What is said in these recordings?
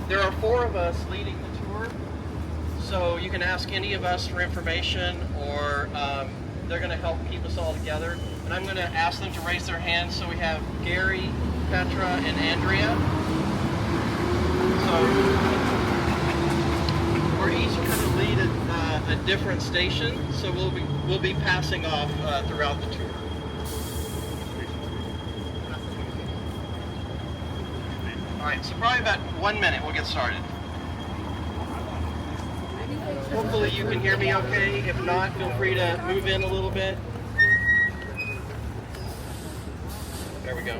There are 4 of us leading the tour, so you can ask any of us for information, or they're going to help keep us all together. And I'm going to ask them to raise their hands. So we have Gary, Petra, and Andrea. So we're each going to lead a different station, so we'll be passing off throughout the tour. All right, so probably about 1 minute we'll get started. Hopefully you can hear me okay. If not, feel free to move in a little bit. There we go.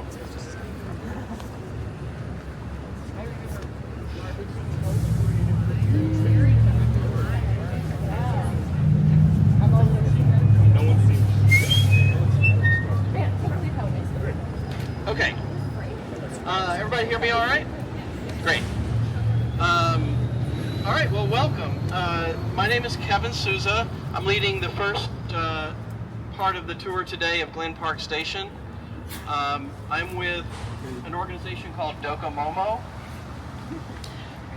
Okay. Everybody hear me all right? Great. All right, well, welcome. My name is Kevin Souza. I'm leading the first part of the tour today of Glen Park Station. I'm with an organization called Docomomo.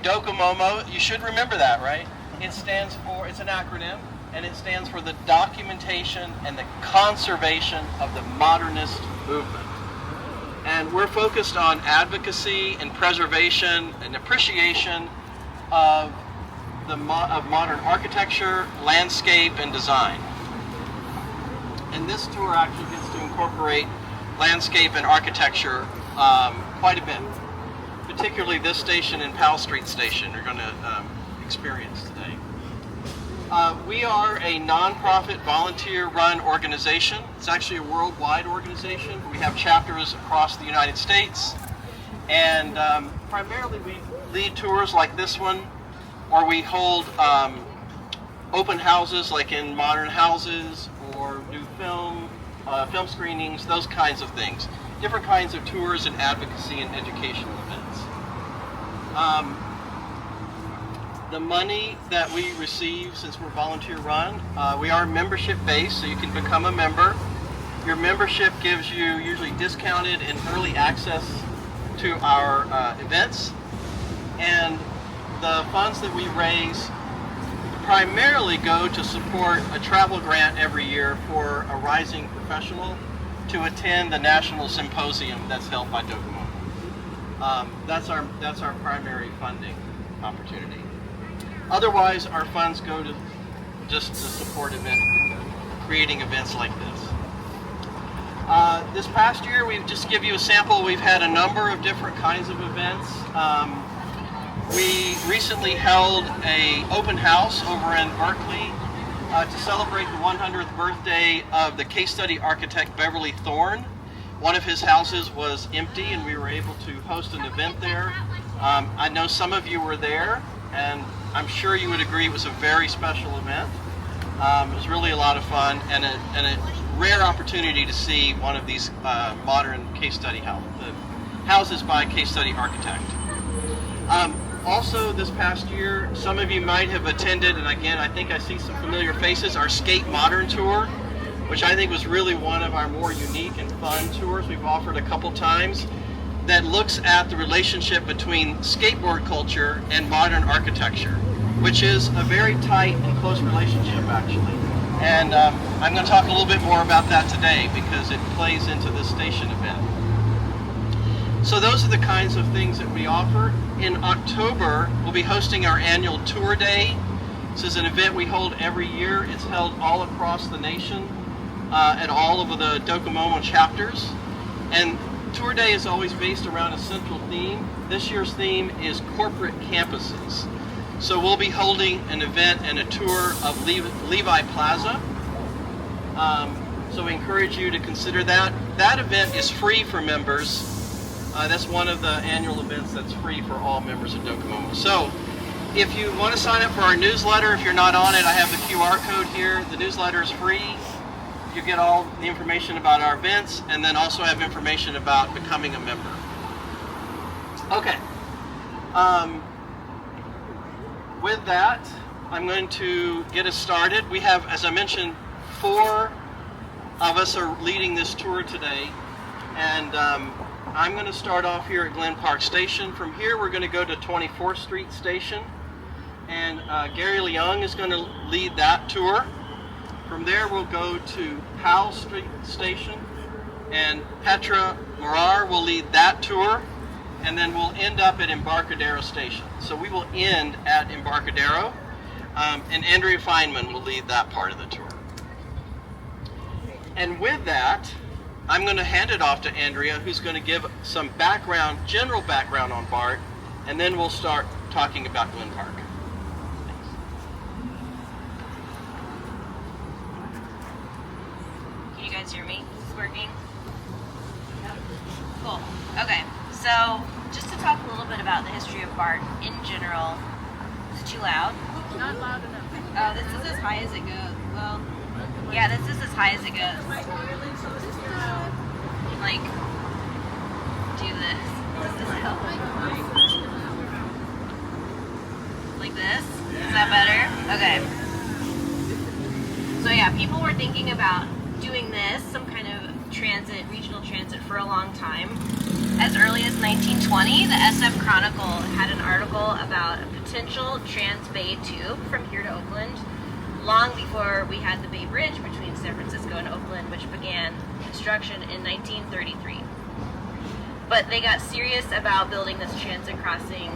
Docomomo, you should remember that, right? It stands for, it's an acronym, and it stands for the documentation and the conservation of the modernist movement. And we're focused on advocacy and preservation and appreciation of modern architecture, landscape, and design. And this tour actually gets to incorporate landscape and architecture quite a bit. Particularly this station and Powell Street Station you're going to experience today. We are a nonprofit volunteer-run organization. It's actually a worldwide organization. We have chapters across the United States, and primarily we lead tours like this one, or we hold open houses like in modern houses, or do film screenings, those kinds of things. Different kinds of tours and advocacy and educational events. The money that we receive, since we're volunteer run, we are membership based, so you can become a member. Your membership gives you usually discounted and early access to our events. And the funds that we raise primarily go to support a travel grant every year for a rising professional to attend the national symposium that's held by Docomomo. That's our primary funding opportunity. Otherwise, our funds go to just to support creating events like this. This past year, we've just give you a sample. We've had a number of different kinds of events. We recently held an open house over in Berkeley to celebrate the 100th birthday of the case study architect Beverly Thorne. One of his houses was empty, and we were able to host an event there. I know some of you were there, and I'm sure you would agree it was a very special event. It was really a lot of fun, and a rare opportunity to see one of these modern case study houses by a case study architect. Also, this past year, some of you might have attended, and again, I think I see some familiar faces, our Skate Modern Tour, which I think was really one of our more unique and fun tours we've offered a couple times, that looks at the relationship between skateboard culture and modern architecture, which is a very tight and close relationship, actually. And I'm going to talk a little bit more about that today because it plays into this station event. So those are the kinds of things that we offer. In October, we'll be hosting our annual Tour Day. This is an event we hold every year. It's held all across the nation at all of the Docomomo chapters. And Tour Day is always based around a central theme. This year's theme is corporate campuses. So we'll be holding an event and a tour of Levi Plaza. So we encourage you to consider that. That event is free for members. That's one of the annual events that's free for all members of Docomomo. So if you want to sign up for our newsletter, if you're not on it, I have the QR code here. The newsletter is free. You get all the information about our events, and then also have information about becoming a member. Okay. With that, I'm going to get us started. We have, as I mentioned, 4 of us are leading this tour today, and I'm going to start off here at Glen Park Station. From here, we're going to go to 24th Street Station, and Gary Leung is going to lead that tour. From there, we'll go to Powell Street Station, and Petra will lead that tour, and then we'll end up at Embarcadero Station. So we will end at Embarcadero, and Andrea Feynman will lead that part of the tour. And with that, I'm going to hand it off to Andrea, who's going to give some background, general background on BART, and then we'll start talking about Glen Park. Can you guys hear me? Is this working? Cool. Okay, so just to talk a little bit about the history of BART in general. Is it too loud? Not loud enough. Oh, this is as high as it goes. Well, yeah, this is as high as it goes. Like, do this. Does this help? Like this? Is that better? Okay. So yeah, people were thinking about doing this, some kind of transit, regional transit, for a long time. As early as 1920, the SF Chronicle had an article about a potential Transbay tube from here to Oakland, long before we had the Bay Bridge between San Francisco and Oakland, which began construction in 1933. But they got serious about building this transit crossing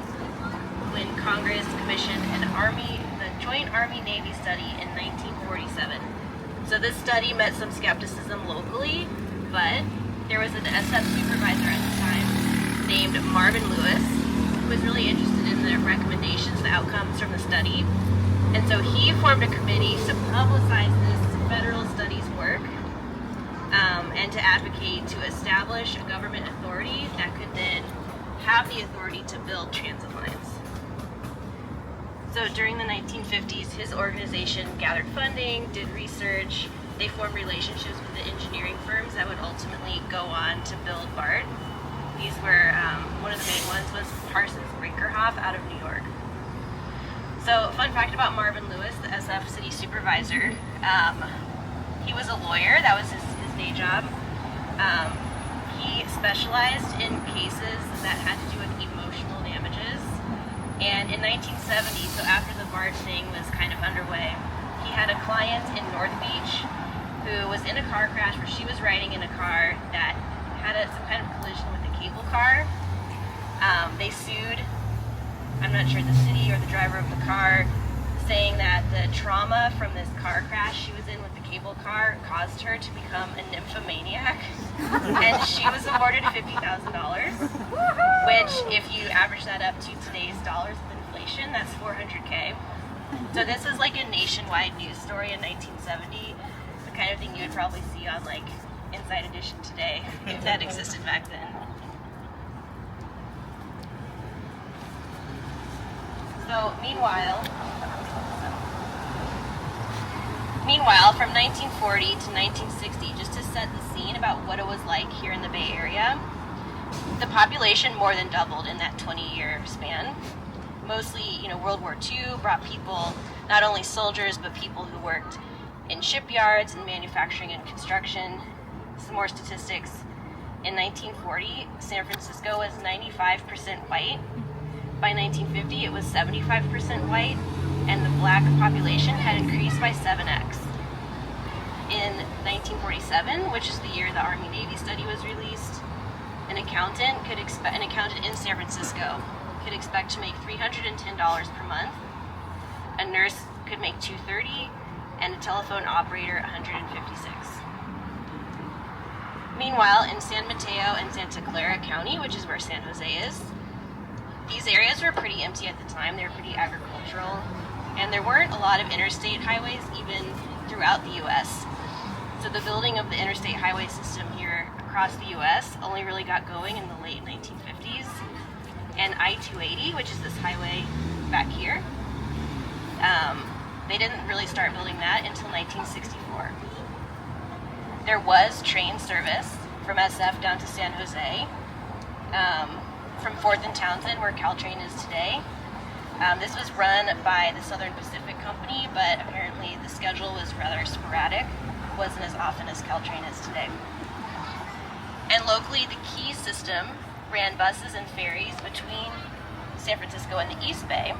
when Congress commissioned the Joint Army-Navy study in 1947. So this study met some skepticism locally, but there was an SF supervisor at the time named Marvin Lewis, who was really interested in the recommendations, the outcomes from the study. And so he formed a committee to publicize this federal studies work and to advocate to establish a government authority that could then have the authority to build transit lines. So during the 1950s, his organization gathered funding, did research. They formed relationships with the engineering firms that would ultimately go on to build BART. These were, one of the main ones was Parsons Brinkerhoff out of New York. So, fun fact about Marvin Lewis, the SF city supervisor, he was a lawyer. That was his day job. He specialized in cases that had to do with emotional damages. And in 1970, so after the BART thing was kind of underway, he had a client in North Beach who was in a car crash where she was riding in a car that had some kind of collision with a cable car. They sued, I'm not sure, the city or the driver of the car, saying that the trauma from this car crash she was in with the cable car caused her to become a nymphomaniac. And she was awarded $50,000, which, if you average that up to today's dollars with inflation, that's $400K. So this is like a nationwide news story in 1970, the kind of thing you would probably see on like Inside Edition today, if that existed back then. So meanwhile, from 1940 to 1960, just to set the scene about what it was like here in the Bay Area, the population more than doubled in that 20-year span. Mostly, World War II brought people, not only soldiers, but people who worked in shipyards and manufacturing and construction. Some more statistics. In 1940, San Francisco was 95% white. By 1950, it was 75% white, and the black population had increased by 7x. In 1947, which is the year the Army-Navy study was released, an accountant in San Francisco could expect to make $310 per month. A nurse could make $230, and a telephone operator $156. Meanwhile, in San Mateo and Santa Clara County, which is where San Jose is, these areas were pretty empty at the time. They were pretty agricultural, and there weren't a lot of interstate highways even throughout the U.S. So the building of the interstate highway system here across the U.S. only really got going in the late 1950s. And I-280, which is this highway back here, they didn't really start building that until 1964. There was train service from SF down to San Jose, from 4th and Townsend, where Caltrain is today. This was run by the Southern Pacific Company, but apparently the schedule was rather sporadic. It wasn't as often as Caltrain is today. And locally, the Key system ran buses and ferries between San Francisco and the East Bay.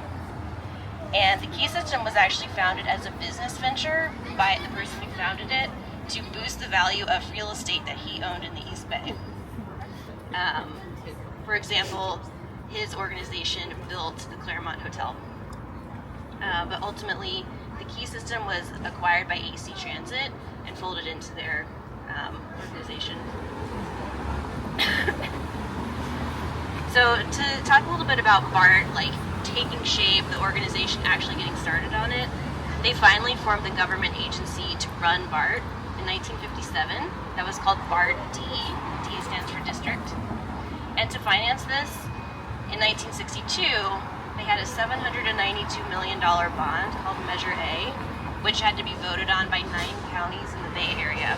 And the Key system was actually founded as a business venture by the person who founded it to boost the value of real estate that he owned in the East Bay. For example, his organization built the Claremont Hotel. But ultimately, the Key system was acquired by AC Transit and folded into their organization. So to talk a little bit about BART, like taking shape, the organization actually getting started on it, they finally formed the government agency to run BART in 1957. That was called BART-D. D stands for district. And to finance this, in 1962, they had a $792 million bond called Measure A, which had to be voted on by 9 counties in the Bay Area.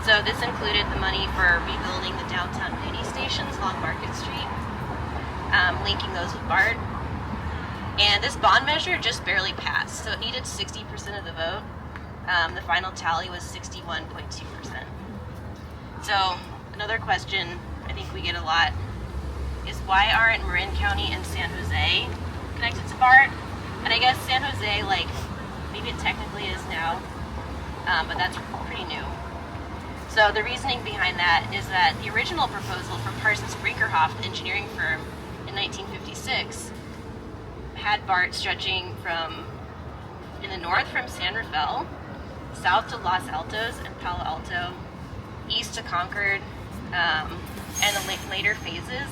So this included the money for rebuilding the downtown Penny stations along Market Street, linking those with BART. And this bond measure just barely passed, so it needed 60% of the vote. The final tally was 61.2%. So another question I think we get a lot is why aren't Marin County and San Jose connected to BART? And I guess San Jose, like, maybe it technically is now, but that's pretty new. So the reasoning behind that is that the original proposal from Parsons Brinkerhoff, the engineering firm, in 1956 had BART stretching from, in the north from San Rafael, south to Los Altos and Palo Alto, east to Concord, and the later phases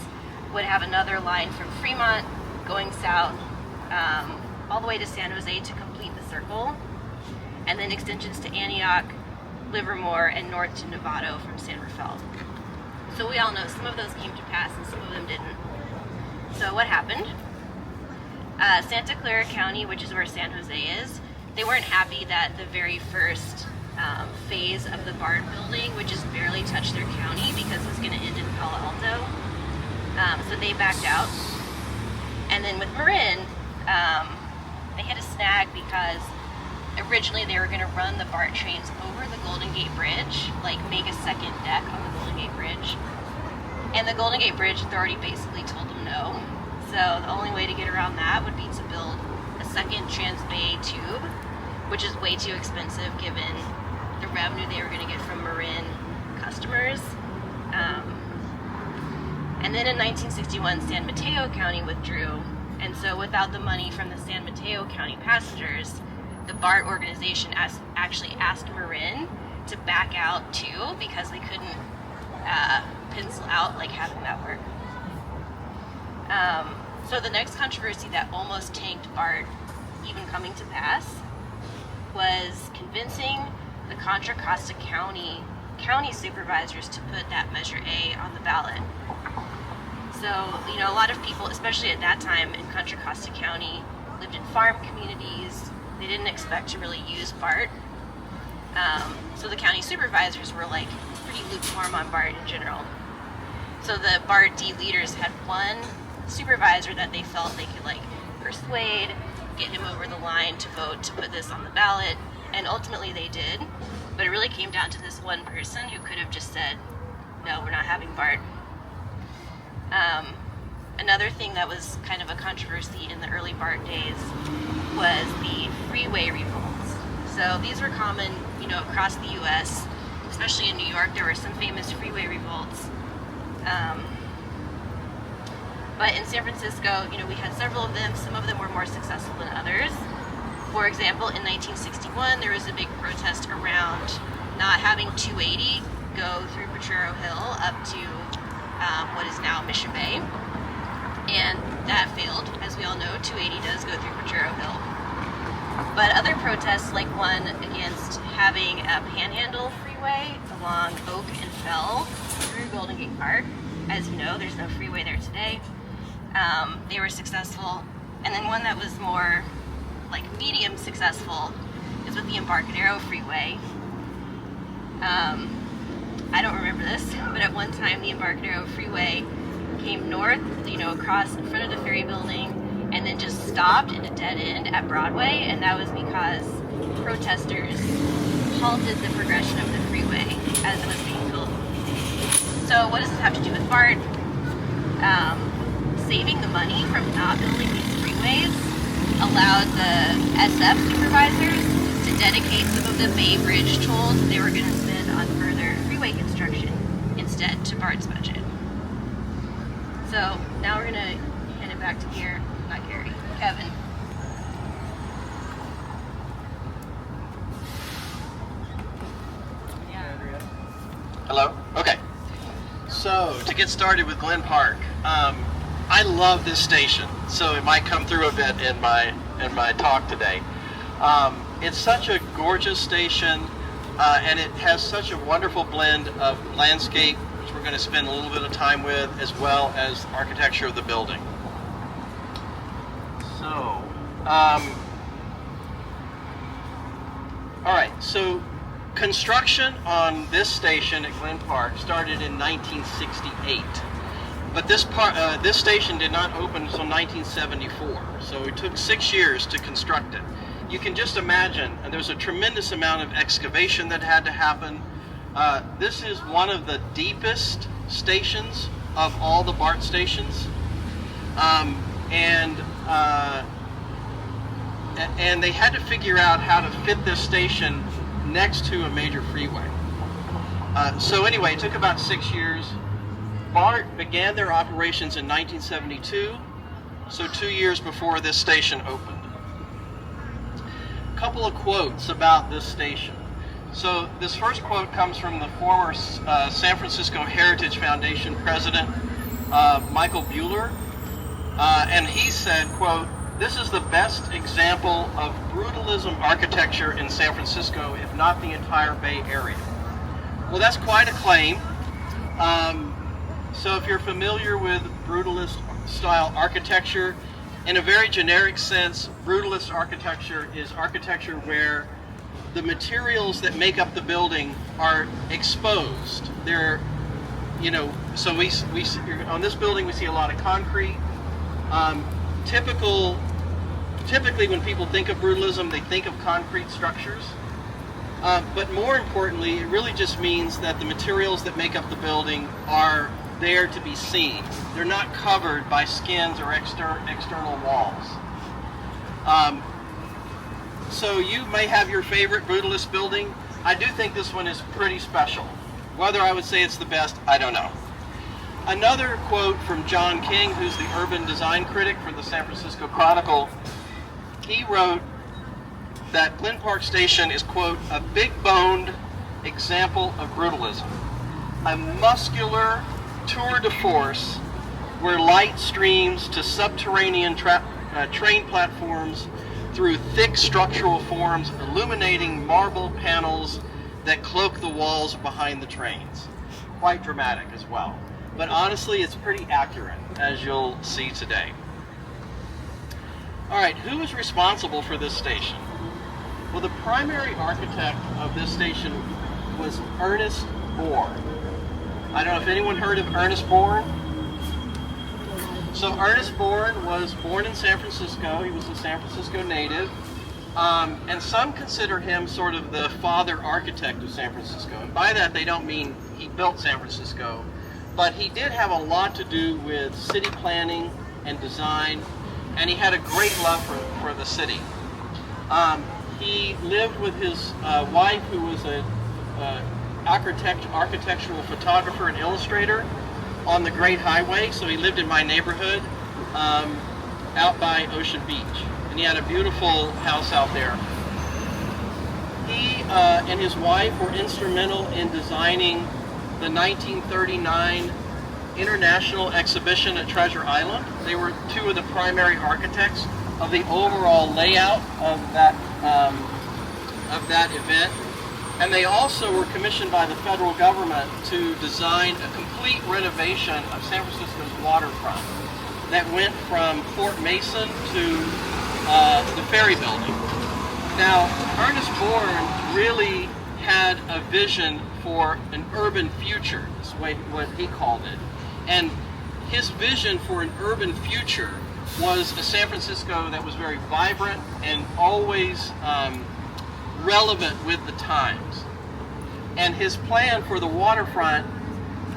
would have another line from Fremont going south all the way to San Jose to complete the circle, and then extensions to Antioch, Livermore, and north to Novato from San Rafael. So we all know some of those came to pass and some of them didn't. So what happened? Santa Clara County, which is where San Jose is, they weren't happy that the very first phase of the BART building would just barely touch their county because it was going to end in Palo Alto. So they backed out. And then with Marin, they hit a snag because originally they were going to run the BART trains over the Golden Gate Bridge, like make a second deck on the Golden Gate Bridge. And the Golden Gate Bridge Authority basically told them no. So the only way to get around that would be to build a second Transbay tube, which is way too expensive given the revenue they were going to get from Marin customers. And then in 1961, San Mateo County withdrew. And so without the money from the San Mateo County passengers, the BART organization actually asked Marin to back out too because they couldn't pencil out like having that work. So the next controversy that almost tanked BART even coming to pass was convincing the Contra Costa County supervisors to put that Measure A on the ballot. So, you know, a lot of people, especially at that time in Contra Costa County, lived in farm communities. They didn't expect to really use BART. So the county supervisors were like pretty lukewarm on BART in general. So the BART-D leaders had one supervisor that they felt they could like persuade, get him over the line to vote to put this on the ballot, and ultimately they did. But it really came down to this one person who could have just said, no, we're not having BART. Another thing that was kind of a controversy in the early BART days was the freeway revolts. So these were common, you know, across the U.S., especially in New York. There were some famous freeway revolts. But in San Francisco, you know, we had several of them. Some of them were more successful than others. For example, in 1961, there was a big protest around not having 280 go through Potrero Hill up to what is now Mission Bay. And that failed. As we all know, 280 does go through Potrero Hill. But other protests, like one against having a panhandle freeway along Oak and Fell through Golden Gate Park. As you know, there's no freeway there today. They were successful. And then one that was more like medium successful is with the Embarcadero Freeway. I don't remember this, but at one time the Embarcadero Freeway came north, you know, across in front of the ferry building, and then just stopped in a dead end at Broadway, and that was because protesters halted the progression of the freeway as it was being built. So what does this have to do with BART? Saving the money from not building these freeways allowed the SF supervisors to dedicate some of the Bay Bridge tolls that they were going to spend on further freeway construction instead to BART's budget. So now we're going to hand it back to Kevin. Hello? Okay. So, to get started with Glen Park, I love this station, so it might come through a bit in my talk today. It's such a gorgeous station, and it has such a wonderful blend of landscape, which we're going to spend a little bit of time with, as well as the architecture of the building. So, all right, so construction on this station at Glen Park started in 1968, but this station did not open until 1974, so it took 6 years to construct it. You can just imagine, and there's a tremendous amount of excavation that had to happen. This is one of the deepest stations of all the BART stations, and they had to figure out how to fit this station next to a major freeway. So anyway, it took about 6 years. BART began their operations in 1972, so 2 years before this station opened. A couple of quotes about this station. So this first quote comes from the former San Francisco Heritage Foundation president, Michael Buehler, and he said, quote, "This is the best example of brutalism architecture in San Francisco, if not the entire Bay Area." Well, that's quite a claim. So if you're familiar with brutalist style architecture, in a very generic sense, brutalist architecture is architecture where the materials that make up the building are exposed. They're, so we on this building we see a lot of concrete. Typically when people think of brutalism, they think of concrete structures. But more importantly, it really just means that the materials that make up the building are there to be seen. They're not covered by skins or external walls. So you may have your favorite brutalist building. I do think this one is pretty special. Whether I would say it's the best, I don't know. Another quote from John King, who's the urban design critic for the San Francisco Chronicle. He wrote that Glen Park Station is, quote, "a big-boned example of brutalism, a muscular tour de force where light streams to subterranean train platforms through thick structural forms, illuminating marble panels that cloak the walls behind the trains." Quite dramatic as well. But honestly, it's pretty accurate, as you'll see today. All right, who is responsible for this station? Well, the primary architect of this station was Ernest Born. I don't know if anyone heard of Ernest Born. So Ernest Born was born in San Francisco. He was a San Francisco native. And some consider him sort of the father architect of San Francisco. And by that, they don't mean he built San Francisco, but he did have a lot to do with city planning and design, and he had a great love for the city. He lived with his wife, who was an architectural photographer and illustrator, on the Great Highway. So he lived in my neighborhood out by Ocean Beach, and he had a beautiful house out there. He and his wife were instrumental in designing the 1939 International Exhibition at Treasure Island. They were two of the primary architects of the overall layout of that event. And they also were commissioned by the federal government to design a complete renovation of San Francisco's waterfront that went from Fort Mason to the ferry building. Now, Ernest Born really had a vision for an urban future, is what he called it. And his vision for an urban future was a San Francisco that was very vibrant and always relevant with the times. And his plan for the waterfront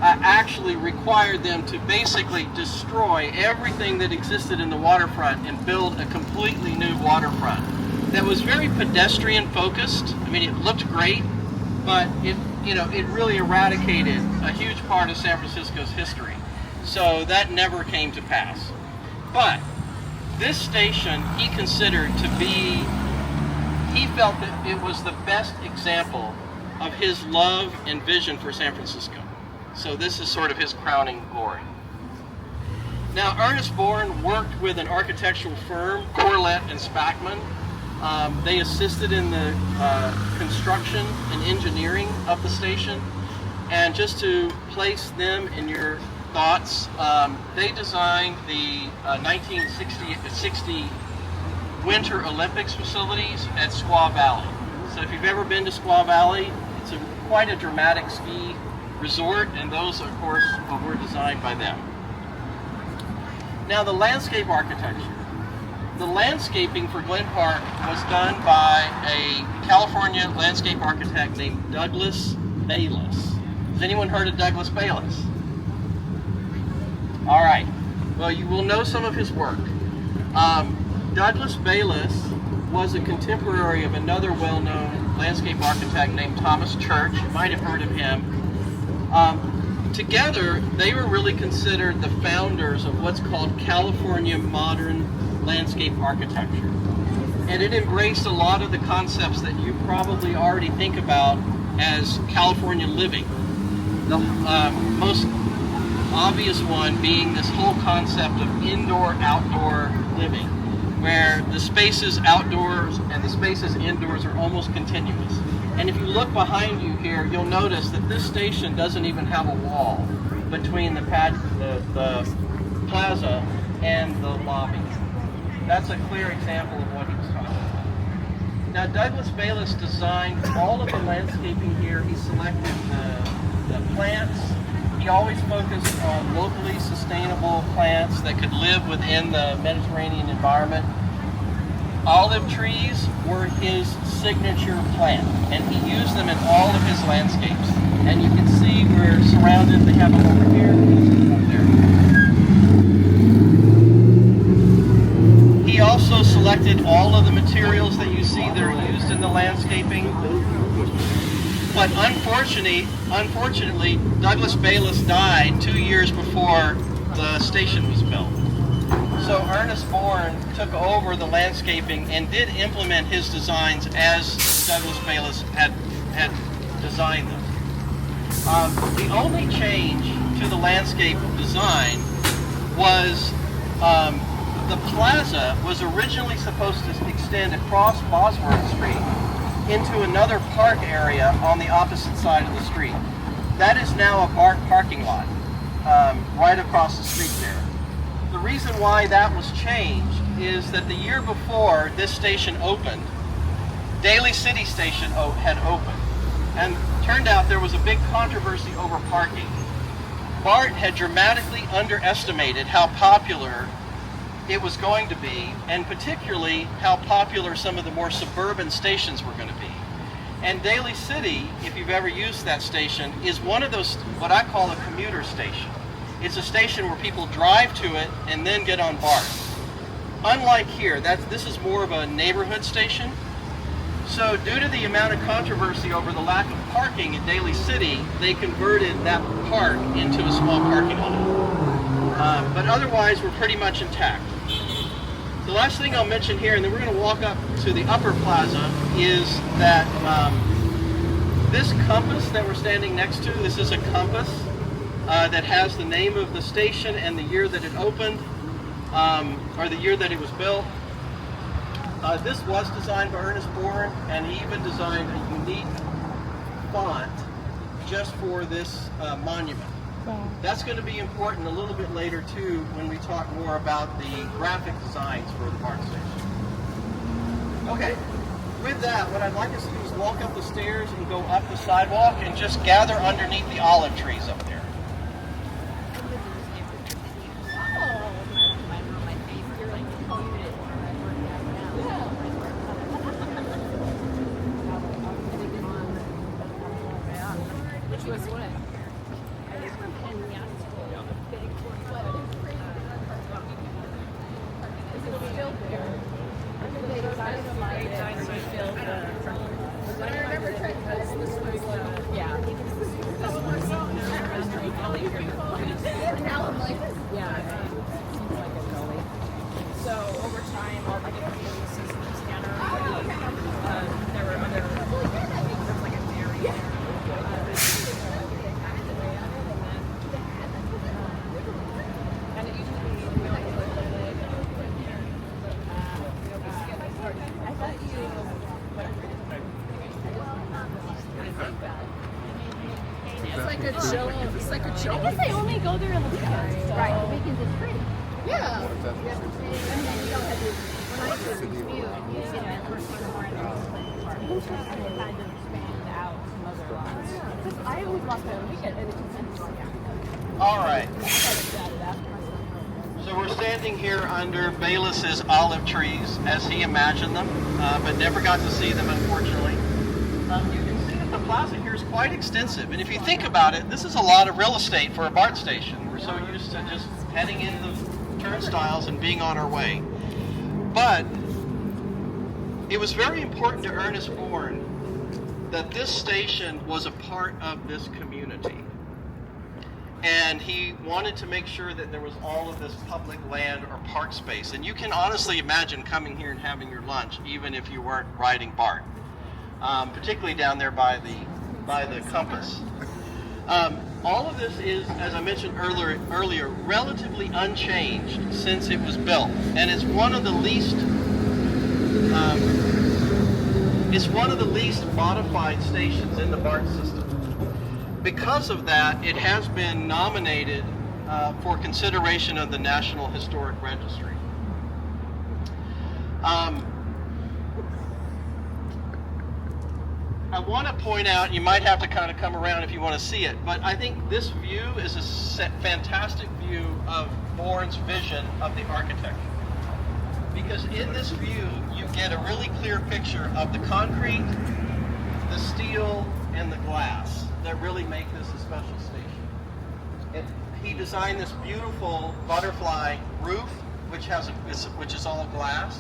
actually required them to basically destroy everything that existed in the waterfront and build a completely new waterfront that was very pedestrian focused. I mean, it looked great, but it really eradicated a huge part of San Francisco's history. So that never came to pass. But this station he considered to be, he felt that it was the best example of his love and vision for San Francisco. So this is sort of his crowning glory. Now, Ernest Born worked with an architectural firm, Corlett and Spackman. They assisted in the construction and engineering of the station. And just to place them in your thoughts, they designed the 1960 Winter Olympics facilities at Squaw Valley. So if you've ever been to Squaw Valley, it's quite a dramatic ski resort, and those, of course, were designed by them. Now, the landscape architecture. The landscaping for Glen Park was done by a California landscape architect named Douglas Bayless. Has anyone heard of Douglas Bayless? All right. Well, you will know some of his work. Douglas Bayless was a contemporary of another well-known landscape architect named Thomas Church. You might have heard of him. Together, they were really considered the founders of what's called California modern landscape architecture. And it embraced a lot of the concepts that you probably already think about as California living. The most obvious one being this whole concept of indoor-outdoor living, where the spaces outdoors and the spaces indoors are almost continuous. And if you look behind you here, you'll notice that this station doesn't even have a wall between the plaza and the lobby. That's a clear example of what he was talking about. Now, Douglas Bayless designed all of the landscaping here. He selected the plants. He always focused on locally sustainable plants that could live within the Mediterranean environment. Olive trees were his signature plant, and he used them in all of his landscapes. And you can see we're surrounded, they have them over here, up there. He also selected all of the materials that you see that are used in the landscaping. But unfortunately, Douglas Bayless died 2 years before the station was built. So Ernest Born took over the landscaping and did implement his designs as Douglas Bayless had designed them. The only change to the landscape design was the plaza was originally supposed to extend across Bosworth Street into another park area on the opposite side of the street. That is now a BART parking lot right across the street there. The reason why that was changed is that the year before this station opened, Daly City Station had opened, and turned out there was a big controversy over parking. BART had dramatically underestimated how popular it was going to be, and particularly how popular some of the more suburban stations were going to be. And Daly City, if you've ever used that station, is one of those, what I call a commuter station. It's a station where people drive to it and then get on BART. Unlike here, this is more of a neighborhood station. So due to the amount of controversy over the lack of parking in Daly City, they converted that park into a small parking lot. But otherwise, we're pretty much intact. The last thing I'll mention here, and then we're going to walk up to the upper plaza, is that this compass that we're standing next to, this is a compass that has the name of the station and the year that it opened, or the year that it was built. This was designed by Ernest Born, and he even designed a unique font just for this monument. That's going to be important a little bit later too when we talk more about the graphic designs for the BART station. Okay, with that, what I'd like us to do is walk up the stairs and go up the sidewalk and just gather underneath the olive trees up there. Which was what? So over time, all the different businesses in this scanner, there were other, there's like a dairy there. And it used to be really limited. I thought it's like a chill. It's like a chill. I guess they only go there in the weekends. So. Right, the weekends is free. Yeah. And then you don't have to. When I was in View, you sit at first in the morning and kind of expand out some other lots. Because I always walk there on the weekend and it's All right. So we're standing here under Bayless's olive trees as he imagined them, but never got to see them, unfortunately. You can see that the plaza here is quite extensive, and if you think about it, this is a lot of real estate for a BART station. We're so used to just heading into the turnstiles and being on our way. But it was very important to Ernest Born that this station was a part of this community. And he wanted to make sure that there was all of this public land or park space. And you can honestly imagine coming here and having your lunch, even if you weren't riding BART, particularly down there by the compass. All of this is, as I mentioned earlier, relatively unchanged since it was built, and it's one of the least modified stations in the BART system. Because of that, it has been nominated for consideration of the National Historic Registry. I want to point out, you might have to kind of come around if you want to see it, but I think this view is a fantastic view of Born's vision of the architecture. Because in this view, you get a really clear picture of the concrete, the steel, and the glass that really make this a special station. He designed this beautiful butterfly roof, which is all glass,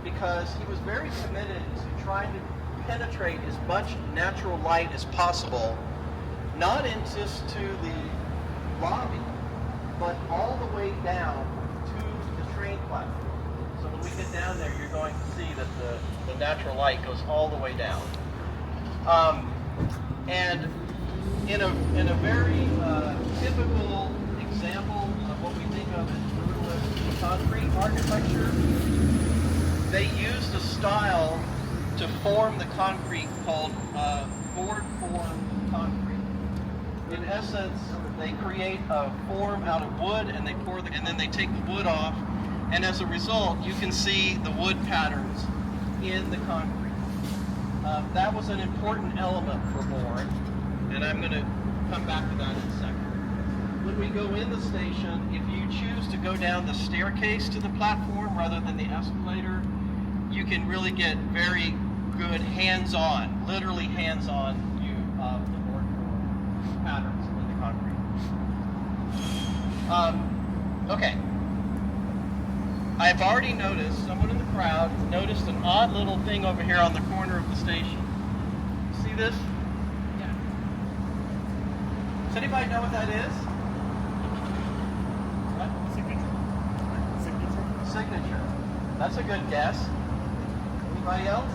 because he was very committed to trying to penetrate as much natural light as possible, not in just to the lobby, but all the way down to the train platform. So when we get down there, you're going to see that the natural light goes all the way down. And in a very typical example of what we think of as brutalist concrete architecture, they used a style to form the concrete called board form concrete. In essence, they create a form out of wood and and then they take the wood off, and as a result, you can see the wood patterns in the concrete. That was an important element for Born, and I'm going to come back to that in a second. When we go in the station, if you choose to go down the staircase to the platform rather than the escalator, you can really get very good hands-on, literally hands-on view of the board form patterns in the concrete. Okay. I've already noticed, someone in the crowd noticed an odd little thing over here on the corner of the station. See this? Yeah. Does anybody know what that is? What? Signature. That's a good guess. Anybody else?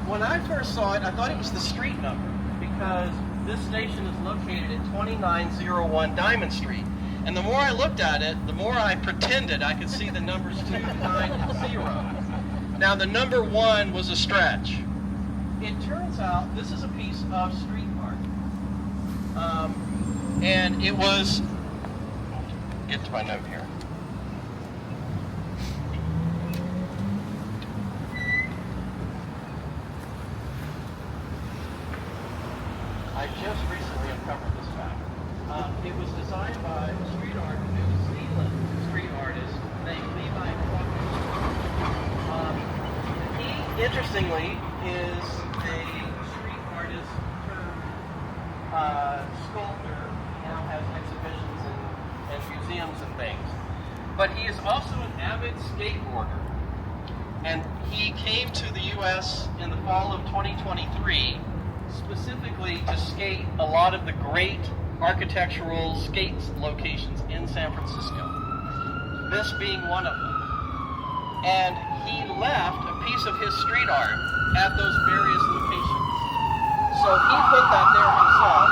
When I first saw it, I thought it was the street number, because this station is located at 2901 Diamond Street. And the more I looked at it, the more I pretended I could see the numbers 2, 9, and 0. Now the number 1 was a stretch. It turns out this is a piece of street art. And it was, get to my note here. I just recently uncovered this fact. It was designed by a street artist, New Zealand street artist named Levi Crocker. He, interestingly, is a street artist turned sculptor. He now has things. But he is also an avid skateboarder. And he came to the U.S. in the fall of 2023 specifically to skate a lot of the great architectural skate locations in San Francisco, this being one of them. And he left a piece of his street art at those various locations. So he put that there himself.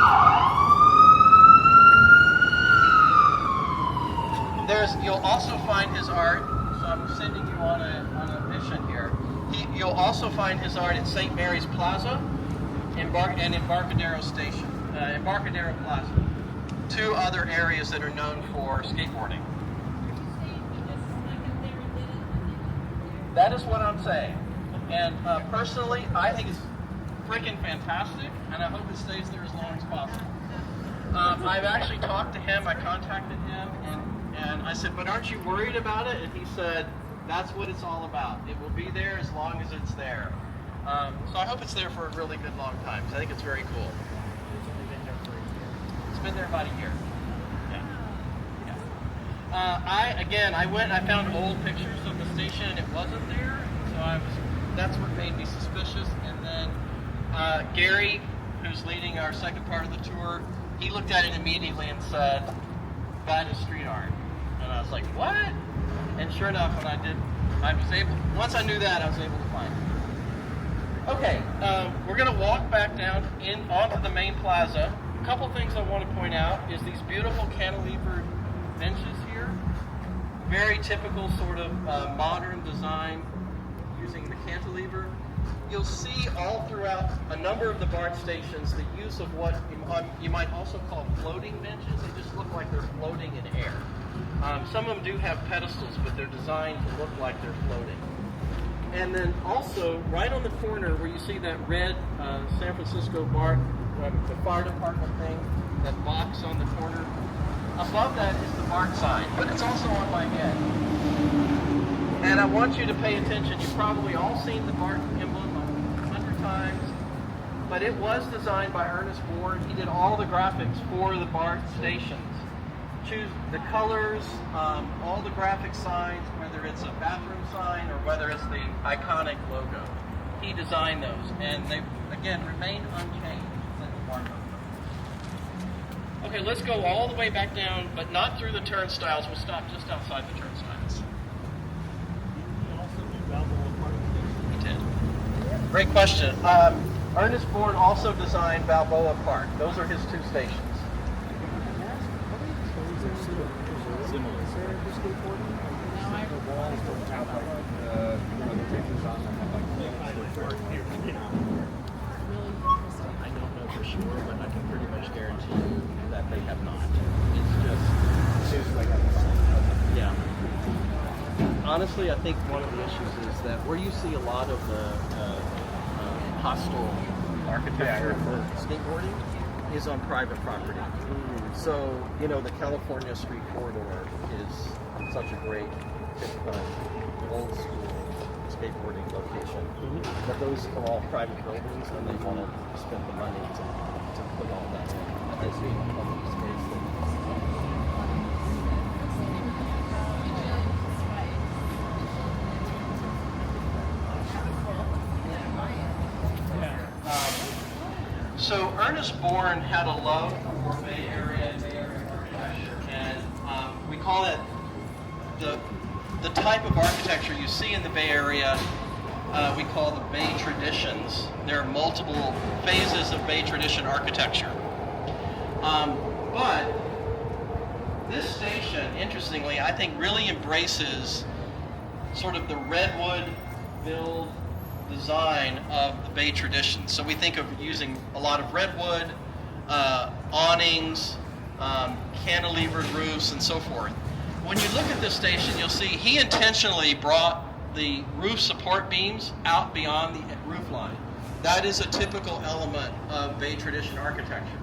You'll also find his art, so I'm sending you on a mission here. You'll also find his art at St. Mary's Plaza and Embarcadero Station, Embarcadero Plaza. Two other areas that are known for skateboarding. That is what I'm saying. And personally, I think it's freaking fantastic, and I hope it stays there as long as possible. I've actually talked to him, I contacted him, and I said, but aren't you worried about it? And he said, that's what it's all about. It will be there as long as it's there. So I hope it's there for a really good long time, because I think it's very cool. It's been there about a year. Yeah. I went and I found old pictures of the station, and it wasn't there, so that's what made me suspicious. And then Gary, who's leading our second part of the tour, he looked at it immediately and said, that is street art. And I was like, what? And sure enough, once I knew that, I was able to find it. Okay, we're going to walk back down onto the main plaza. A couple things I want to point out is these beautiful cantilevered benches here. Very typical sort of modern design using the cantilever. You'll see all throughout a number of the BART stations the use of what you might also call floating benches. They just look like they're floating in air. Some of them do have pedestals, but they're designed to look like they're floating. And then also, right on the corner where you see that red San Francisco BART, the fire department thing, that box on the corner, above that is the BART sign, but it's also on my head. And I want you to pay attention. You've probably all seen the BART emblem 100 times, but it was designed by Ernest Born. He did all the graphics for the BART stations. Choose the colors, all the graphic signs, whether it's a bathroom sign or whether it's the iconic logo. He designed those, and they, again, remain unchanged since BART opened. Okay, let's go all the way back down, but not through the turnstiles. We'll stop just outside the turnstiles. He did. Great question. Ernest Born also designed Balboa Park. Those are his two stations. I don't know for sure, but I can pretty much guarantee you that they have not. It's like yeah. Honestly, I think one of the issues is that where you see a lot of the hostile architecture for skateboarding is on private property. So, you know, the California Street Corridor is such a great old school skateboarding location. But those are all private buildings, and they want to spend the money to put all that in. As being a public space. So Ernest Born had a love for Bay Area architecture, and we call it the type of architecture you see in the Bay Area. We call the Bay traditions. There are multiple phases of Bay tradition architecture. But this station, interestingly, I think really embraces sort of the redwood build design of the Bay tradition. So we think of using a lot of redwood, awnings, cantilevered roofs, and so forth. When you look at this station, you'll see he intentionally brought the roof support beams out beyond the roof line. That is a typical element of Bay tradition architecture.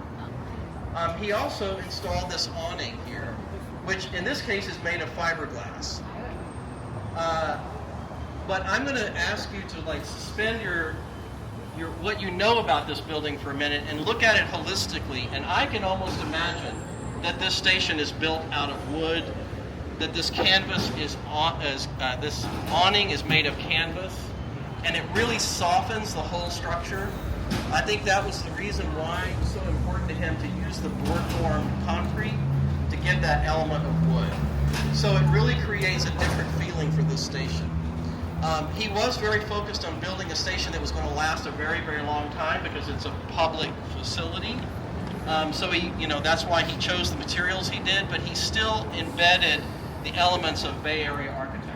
He also installed this awning here, which in this case is made of fiberglass. But I'm going to ask you to suspend your what you know about this building for a minute and look at it holistically. And I can almost imagine that this station is built out of wood that this canvas is this awning is made of canvas, and it really softens the whole structure. I think that was the reason why it was so important to him to use the board form concrete to get that element of wood. So it really creates a different feeling for this station. He was very focused on building a station that was going to last a very, very long time because it's a public facility. So he, that's why he chose the materials he did, but he still embedded the elements of Bay Area architecture.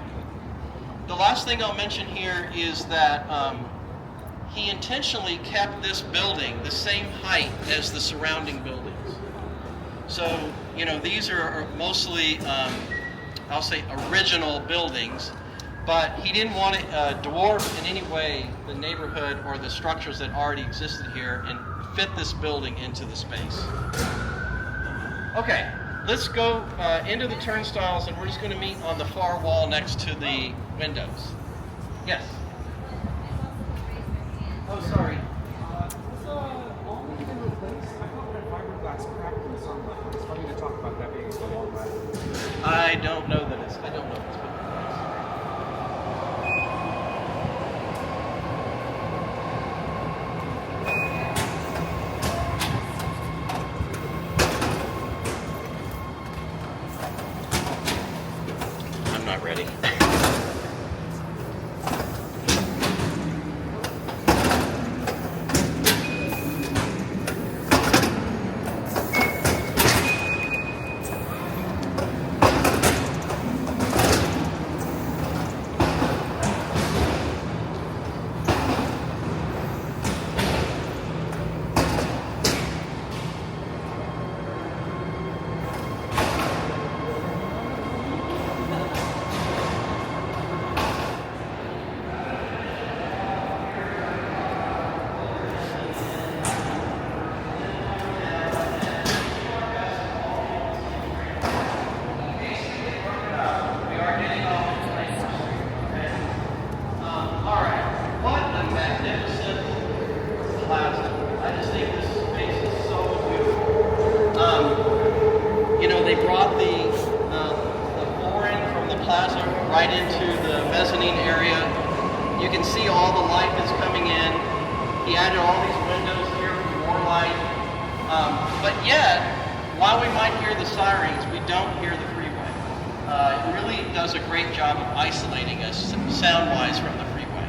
The last thing I'll mention here is that he intentionally kept this building the same height as the surrounding buildings. So, these are mostly, I'll say, original buildings, but he didn't want to dwarf in any way the neighborhood or the structures that already existed here and fit this building into the space. Okay, let's go into the turnstiles, and we're just going to meet on the far wall next to the windows. Yes? Oh, sorry. I don't know that it's been replaced. I'm not ready. They brought the flooring from the plaza right into the mezzanine area. You can see all the light that's coming in. He added all these windows here for more light. But yet, while we might hear the sirens, we don't hear the freeway. It really does a great job of isolating us sound-wise from the freeway.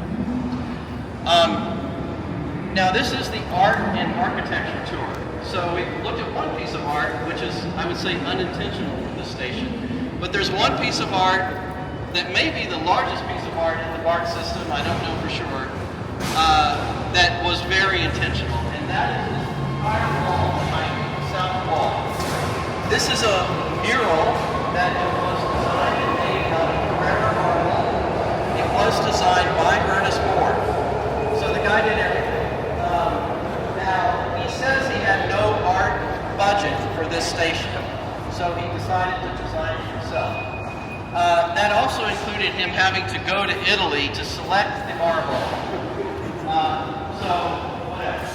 Now this is the art and architecture tour. So we looked at one piece of art, which is, I would say, unintentional for this station. But there's one piece of art that may be the largest piece of art in the BART system, I don't know for sure, that was very intentional. And that is this entire wall behind me, the south wall. This is a mural that was designed and made out of Carrara marble. It was designed by Ernest Born. So the guy did everything. Now, he says he had no art budget for this station, so he decided to design it himself. That also included him having to go to Italy to select the marble. So, whatever.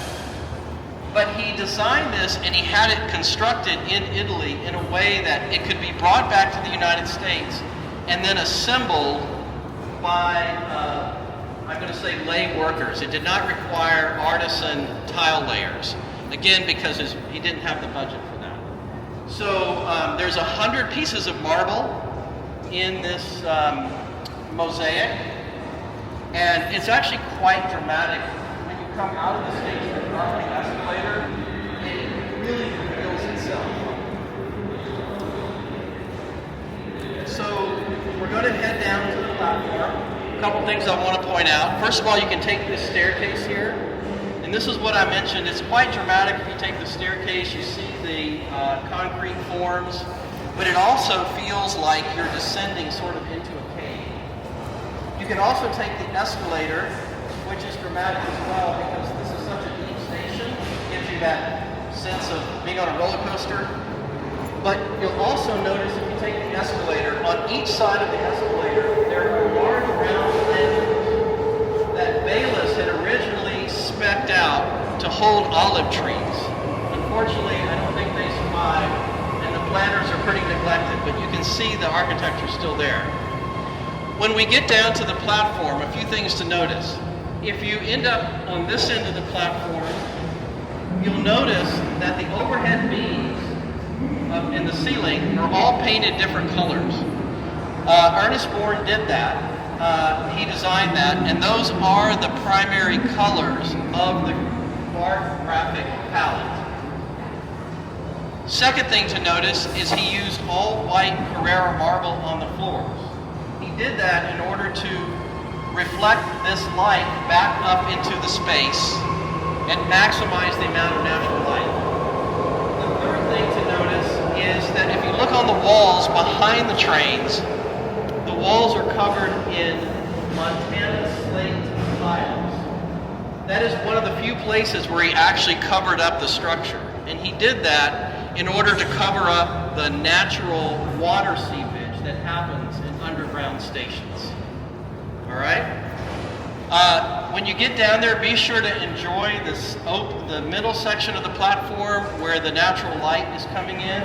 But he designed this and he had it constructed in Italy in a way that it could be brought back to the United States and then assembled by I'm going to say lay workers. It did not require artisan tile layers. Again, because he didn't have the budget for that. So there's 100 pieces of marble in this mosaic. And it's actually quite dramatic. When you come out of the station with the arcing escalator, it really reveals itself. So we're going to head down to the platform. A couple things I want to point out. First of all, you can take this staircase here, and this is what I mentioned. It's quite dramatic. If you take the staircase, you see the concrete forms, but it also feels like you're descending sort of into a cave. You can also take the escalator, which is dramatic as well because this is such a deep station. It gives you that sense of being on a roller coaster. But you'll also notice if you take the escalator, on each side of the escalator, there are large round lenses that Bayless had originally spec'd out to hold olive trees. Unfortunately, I don't think they survived, and the planners are pretty neglected, but you can see the architecture still there. When we get down to the platform, a few things to notice. If you end up on this end of the platform, you'll notice that the overhead beams in the ceiling are all painted different colors. Ernest Born did that. He designed that, and those are the primary colors of the BART graphic palette. Second thing to notice is he used all white Carrara marble on the floors. He did that in order to reflect this light back up into the space and maximize the amount of natural light. The third thing to notice is that if you look on the walls behind the trains, the walls are covered in Montana slate tiles. That is one of the few places where he actually covered up the structure. And he did that in order to cover up the natural water seepage that happens in underground stations. All right? When you get down there, be sure to enjoy the middle section of the platform where the natural light is coming in,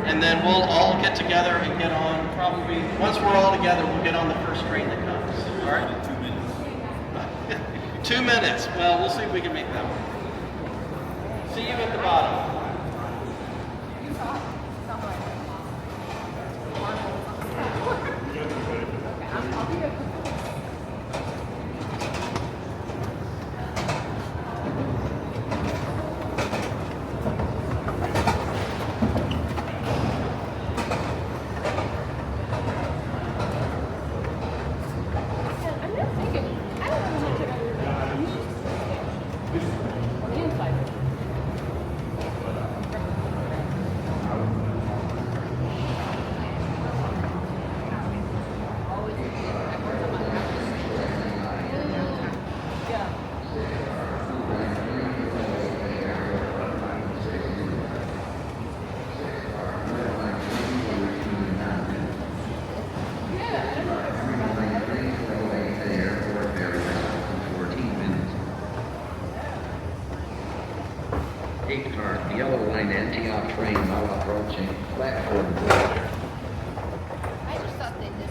and then we'll all get together and get on, probably, once we're all together, we'll get on the first train that comes. All right? 2 minutes. 2 minutes. Well, we'll see if we can make that one. See you at the bottom. The yellow line Antioch train now approaching platform 4. I just thought they did this.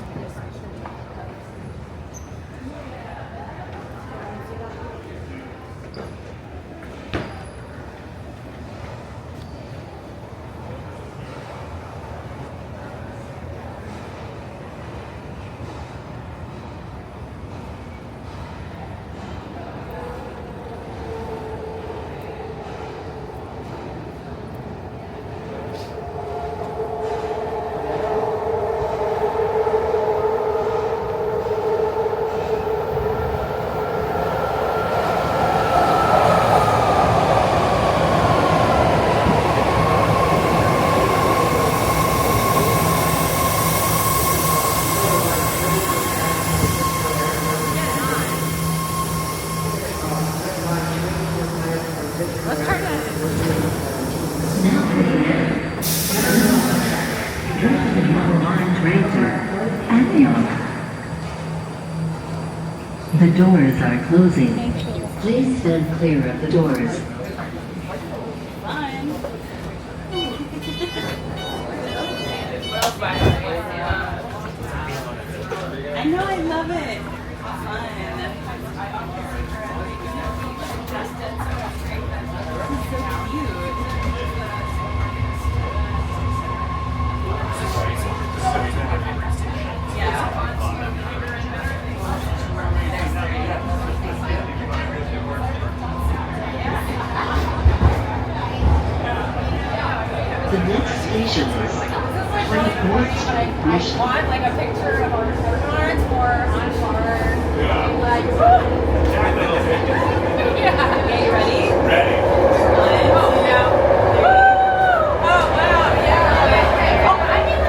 The doors are closing. Please stand clear of the doors. I know, I love it. The next station is 24th Street Mission. Want like a picture of our cards or on card? Yeah. Okay, you ready? Ready. Oh, yeah. Oh, wow. Yeah. Oh, I mean,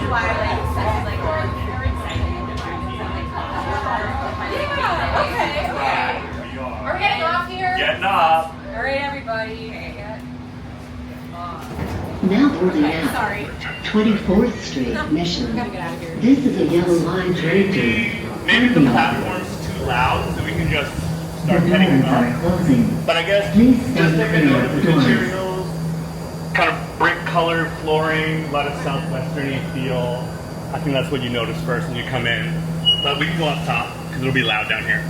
why like such like they're excited. Yeah. Okay. We are. We're getting off here. Getting off. All right, everybody. Now boarding Okay, out. sorry. 24th Street, Mission. Gotta get out of here. This is a yellow line train Maybe the to platform's too loud, so we can just the start heading doors are up. closing. But I guess Please just stand take a clear note of of the the doors. materials, kind of brick-colored flooring, let it southwesterny feel. I think that's what you notice first when you come in. But we can go up top because it'll be loud down here.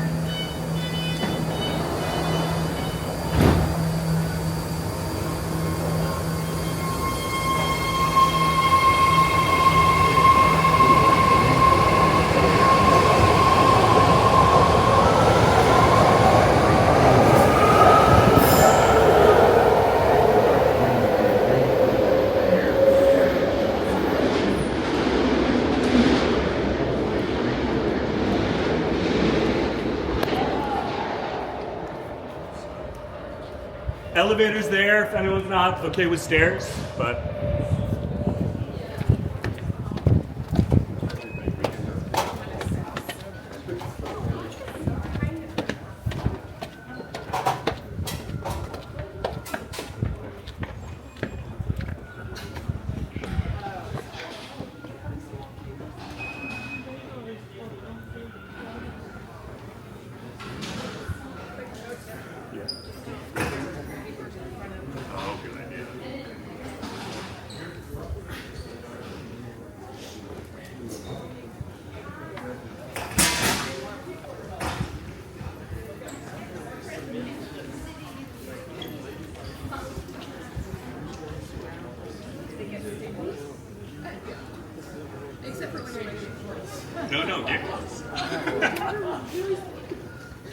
Elevator's there if anyone's not okay with stairs, but no, get close.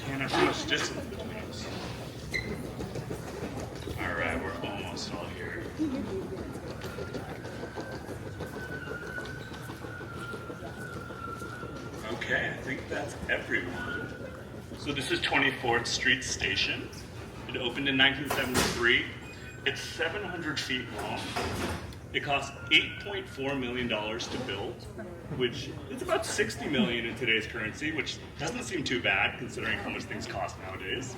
Can't have too much distance between us. All right, we're almost all here. Okay, I think that's everyone. So this is 24th Street Station. It opened in 1973. It's 700 feet long. It cost $8.4 million to build, which is about $60 million in today's currency, which doesn't seem too bad considering how much things cost nowadays.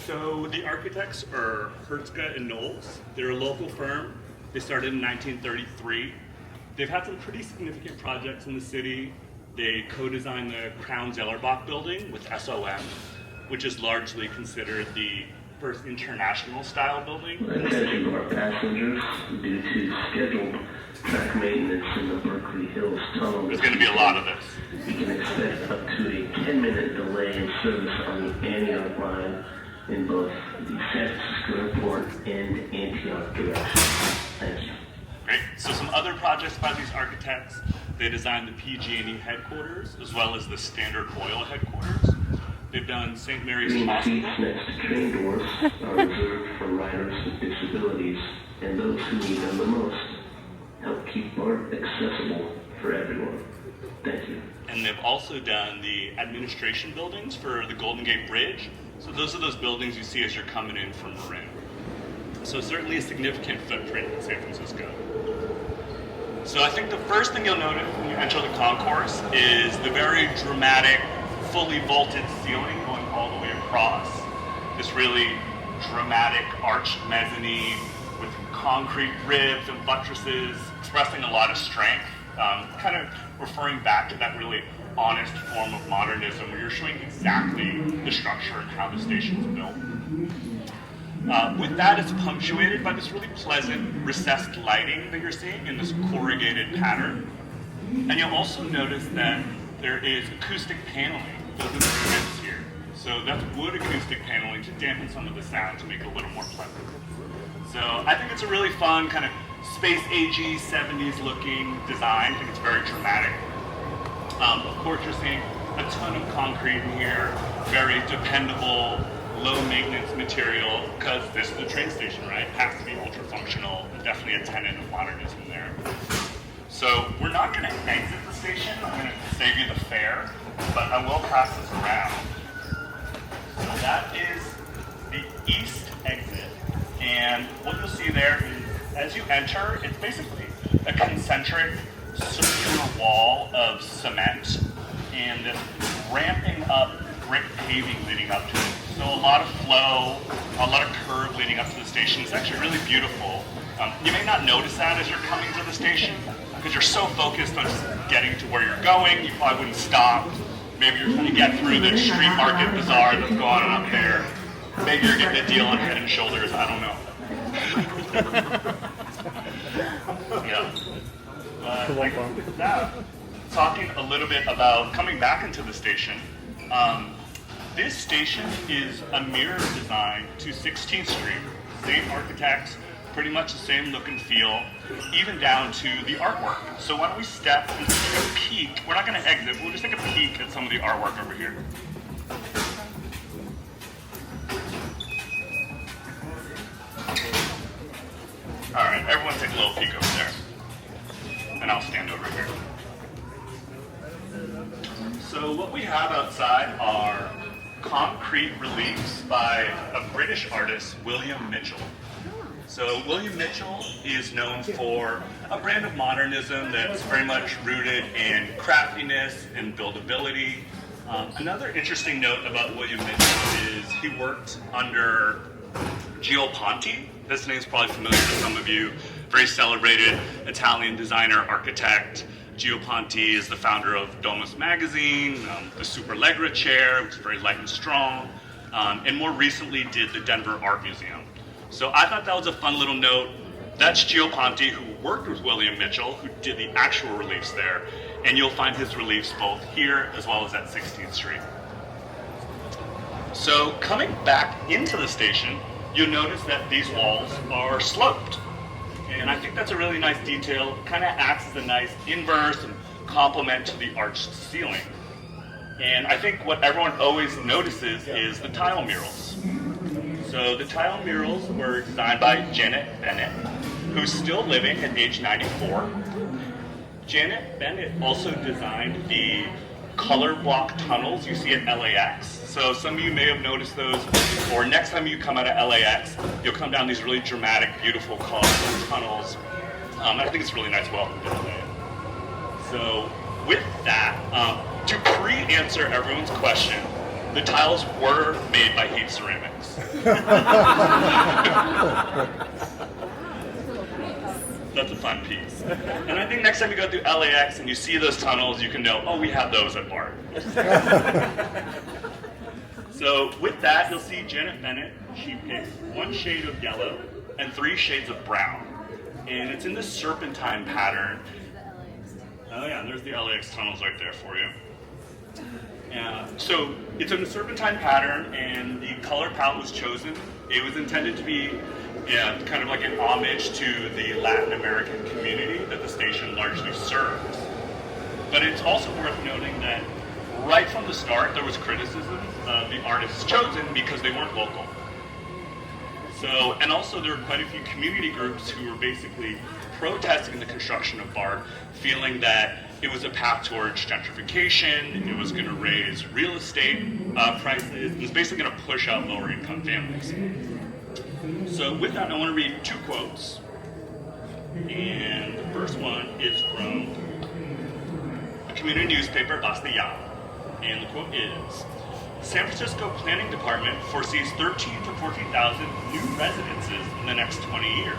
So the architects are Hertzka and Knowles. They're a local firm. They started in 1933. They've had some pretty significant projects in the city. They co-designed the Crown-Zellerbach building with SOM, which is largely considered the first international style building in the city. Attention to our passengers, due to scheduled track maintenance in the Berkeley Hills Tunnel. There's going to be a lot of this. You can expect up to a 10-minute delay in service on the Antioch line in both the San Francisco Airport and Antioch direction. Thank you. Great. So some other projects by these architects, they designed the PG&E headquarters as well as the Standard Oil headquarters. They've done St. Mary's Green Hospital. seats next to train doors are reserved for riders with disabilities and those who need them the most. Help keep BART accessible for everyone. Thank you. And they've also done the administration buildings for the Golden Gate Bridge. So those are those buildings you see as you're coming in from Marin. So certainly a significant footprint in San Francisco. So I think the first thing you'll notice when you enter the concourse is the very dramatic, fully vaulted ceiling going all the way across. This really dramatic arched mezzanine with concrete ribs and buttresses, expressing a lot of strength, kind of referring back to that really honest form of modernism where you're showing exactly the structure and how the station's built. With that, it's punctuated by this really pleasant recessed lighting that you're seeing in this corrugated pattern. And you'll also notice that there is acoustic paneling built into the ribs here. So that's wood acoustic paneling to dampen some of the sound to make it a little more pleasant. So I think it's a really fun kind of space-agey, 70s looking design. I think it's very dramatic. Of course, you're seeing a ton of concrete in here, very dependable, low maintenance material, because this is the train station, right? It has to be ultra functional, definitely a tenet of modernism there. So we're not going to exit the station. I'm going to save you the fare, but I will pass this around. So that is the east exit. And what you'll see there is, as you enter, it's basically a concentric circular wall of cement and this ramping up brick paving leading up to it. So a lot of flow, a lot of curve leading up to the station. It's actually really beautiful. You may not notice that as you're coming to the station because you're so focused on just getting to where you're going, you probably wouldn't stop. Maybe you're trying to get through the street market bazaar that's going on up there. Maybe you're getting a deal on Head and Shoulders, I don't know. Yeah. I guess with that, talking a little bit about coming back into the station. This station is a mirror design to 16th Street. Same architects, pretty much the same look and feel, even down to the artwork. So why don't we step and take a peek. We're not going to exit, we'll just take a peek at some of the artwork over here. All right, everyone take a little peek over there. And I'll stand over here. So what we have outside are concrete reliefs by a British artist, William Mitchell. So William Mitchell is known for a brand of modernism that's very much rooted in craftiness and buildability. Another interesting note about William Mitchell is he worked under Gio Ponti. This name's probably familiar to some of you. Very celebrated Italian designer, architect. Gio Ponti is the founder of Domus magazine, the Superleggera chair, which is very light and strong, and more recently did the Denver Art Museum. So I thought that was a fun little note. That's Gio Ponti, who worked with William Mitchell, who did the actual reliefs there, and you'll find his reliefs both here as well as at 16th Street. So coming back into the station, you'll notice that these walls are sloped. And I think that's a really nice detail. Kind of acts as a nice inverse and complement to the arched ceiling. And I think what everyone always notices is the tile murals. So the tile murals were designed by Janet Bennett, who's still living at age 94. Janet Bennett also designed the color block tunnels you see at LAX. So some of you may have noticed those, or next time you come out of LAX, you'll come down these really dramatic, beautiful colorful tunnels. I think it's a really nice welcome to LA. So with that, to pre-answer everyone's question, the tiles were made by Heat Ceramics. That's a fun piece. And I think next time you go through LAX and you see those tunnels, you can know, oh, we have those at BART. So with that, you'll see Janet Bennett. She picks one shade of yellow and 3 shades of brown. And it's in this serpentine pattern. Oh yeah, there's the LAX tunnels right there for you. So it's in the serpentine pattern, and the color palette was chosen. It was intended to be kind of like an homage to the Latin American community that the station largely serves. But it's also worth noting that right from the start, there was criticism of the artists chosen because they weren't local. So, and also there were quite a few community groups who were basically protesting the construction of BART, feeling that it was a path towards gentrification, it was going to raise real estate prices, it was basically going to push out lower income families. So with that, I want to read 2 quotes. And the first one is from a community newspaper, Basta Ya. And the quote is, San Francisco Planning Department foresees 13,000 to 14,000 new residences in the next 20 years.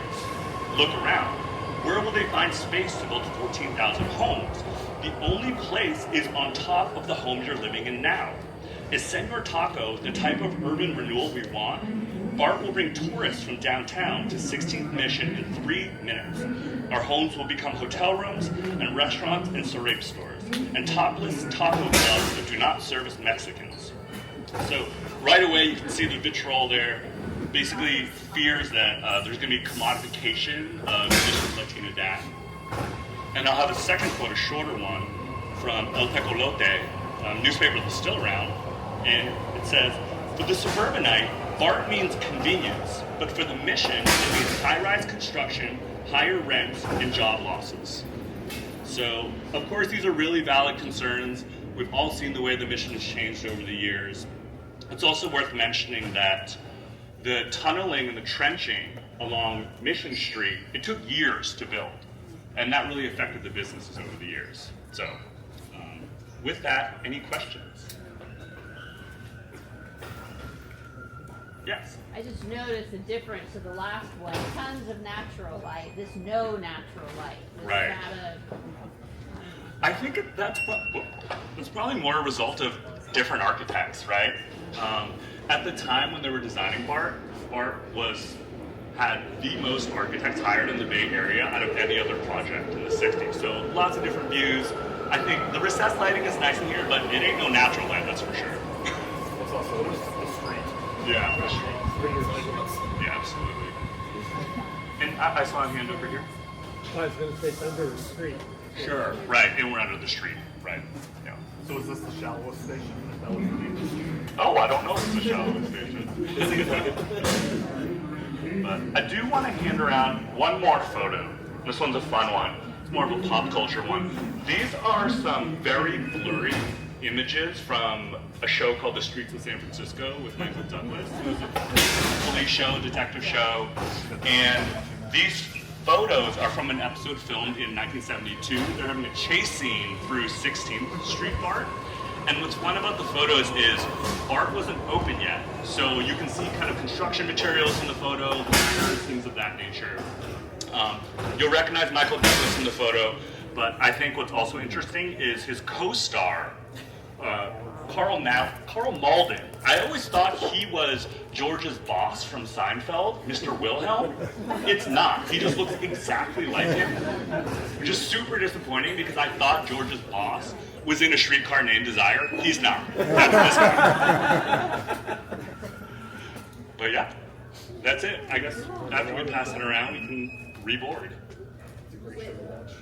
Look around. Where will they find space to build 14,000 homes? The only place is on top of the homes you're living in now. Is Senor Taco the type of urban renewal we want? BART will bring tourists from downtown to 16th Mission in 3 minutes. Our homes will become hotel rooms and restaurants and ceramic stores, and topless taco clubs that do not service Mexicans. So right away you can see the vitriol there. Basically fears that there's going to be commodification of Mission Latino dad. And I'll have a second quote, a shorter one, from El Tecolote, a newspaper that's still around, and it says, for the suburbanite, BART means convenience, but for the Mission, it means high-rise construction, higher rents, and job losses. So, of course, these are really valid concerns. We've all seen the way the Mission has changed over the years. It's also worth mentioning that the tunneling and the trenching along Mission Street, it took years to build. And that really affected the businesses over the years. So with that, any questions? Yes? I just noticed the difference to the last one. Tons of natural light. This no natural light. Right. I think that's probably more a result of different architects, right? At the time when they were designing BART, BART had the most architects hired in the Bay Area out of any other project in the 60s. So lots of different views. I think the recessed lighting is nice in here, but it ain't no natural light, that's for sure. It's also the street. Yeah, the street. Yeah, absolutely. And I saw a hand over here. I was going to say under the street. Sure, right, and we're under the street, right, yeah. So is this the shallowest station? That was the deepest? Oh, I don't know if it's the shallowest station. But I do want to hand around one more photo. This one's a fun one. It's more of a pop culture one. These are some very blurry images from a show called The Streets of San Francisco with Michael Douglas. It was a police show, detective show, and these photos are from an episode filmed in 1972. They're having a chase scene through 16th Street BART. And what's fun about the photos is BART wasn't open yet. So you can see kind of construction materials in the photo, ladders, things of that nature. You'll recognize Michael Douglas in the photo, but I think what's also interesting is his co-star, Carl Malden. I always thought he was George's boss from Seinfeld, Mr. Wilhelm. It's not. He just looks exactly like him. Which is super disappointing because I thought George's boss was in A Streetcar Named Desire. He's not. That's this guy. But yeah, that's it. I guess after we pass it around, we can reboard.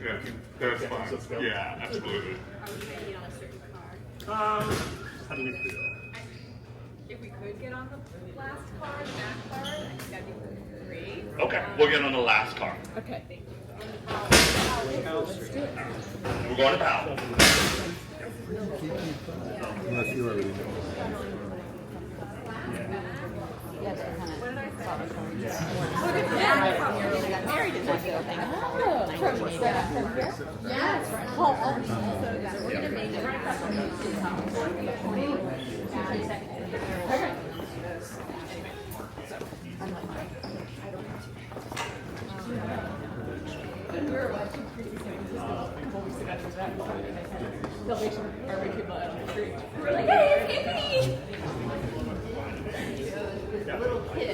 Yeah, that's fine. Yeah, absolutely. How do we feel? If we could get on the last car, the back car, I think that'd be great. Okay, we'll get on the last car. Okay, thank you. We're going to Powell. Unless you already know. Got married in that building.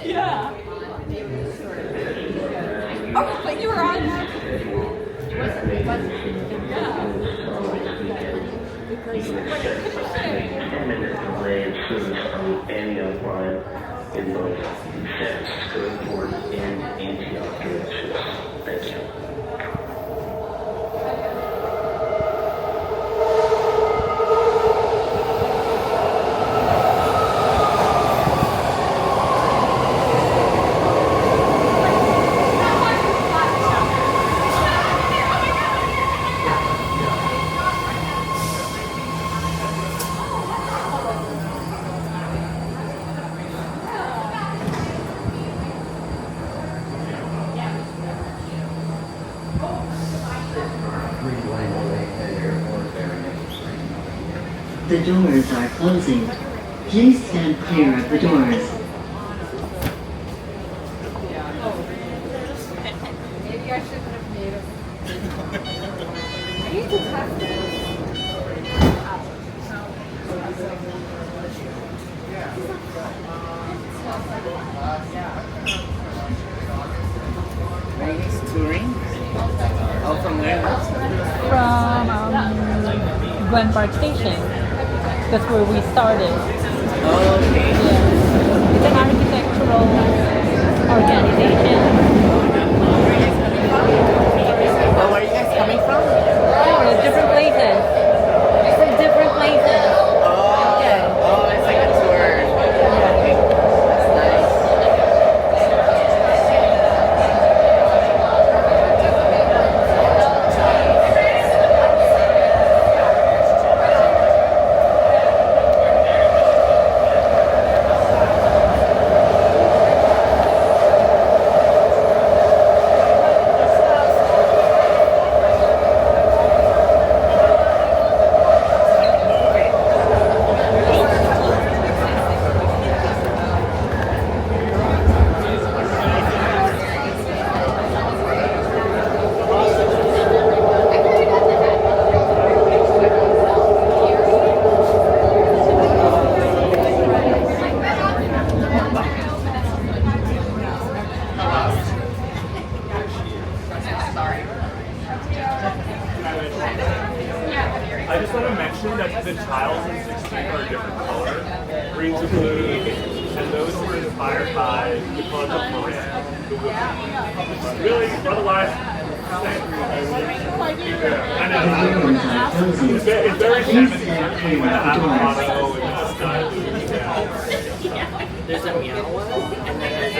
Yeah. Oh, but you were on. Ten minute delay in service on the Antioch line in both San Francisco Airport and Antioch directions. Thank you. The doors are closing. Please stand clear of the doors. Maybe I shouldn't have made it. I need to test this. Touring? Oh, from where? From Glen Park Station. That's where we started. Oh, okay. Yeah. It's an architectural organization. Oh, where are you guys coming from? Oh, different places. From different places. Oh, Okay. oh, it's like a tour. Okay. That's nice. I just want to mention that the tiles in 16 are a different color. Green's and blue, and those were inspired by the colors of Marin. Really, otherwise, I know. It's very 70s with the avocado and the sky blue. There's a meow one, and then there's a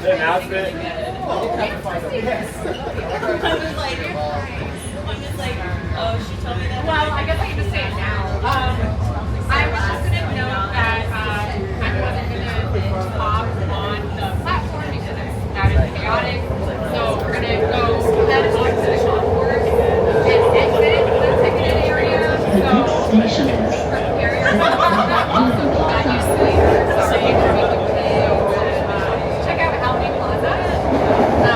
The announcement. Oh, she told me that. Well, I guess I can just say it now. I was just going to note that I wasn't going to talk on the platform because that is chaotic. So we're going to go head on to the shop board and exit the ticketed area. The next station is check out Hallidie Plaza. So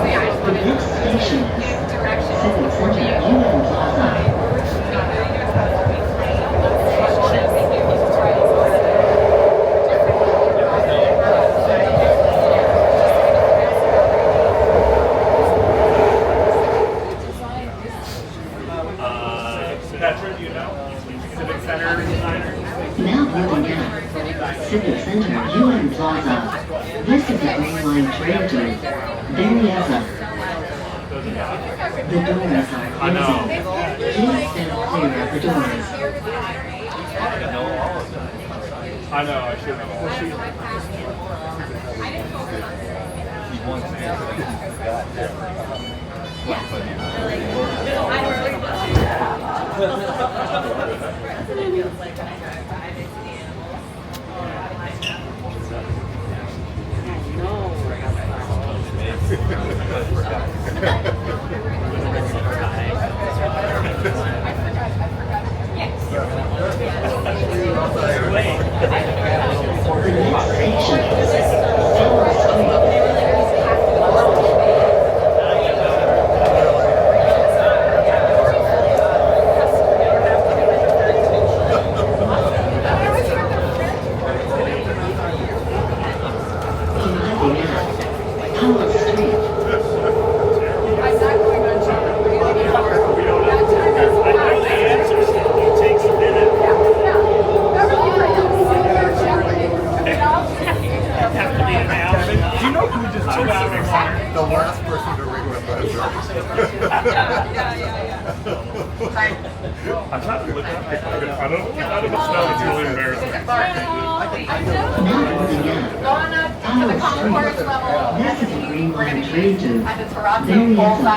yeah, I just the wanted next station is directions. Civic Center UN Plaza. Petra, do you know? Civic Center designer? Now moving out. Civic Center UN Plaza. This is a Green Line train to Berryessa. The doors are closing. Please stand clear of the doors. I know, I should know. The next station is Powell Street. Powell Street. The last person to ring the buzzer. I'm trying to look at it. I don't smell it's really embarrassing. Now moving out. Powell Street. This is a Green Line train to Berryessa.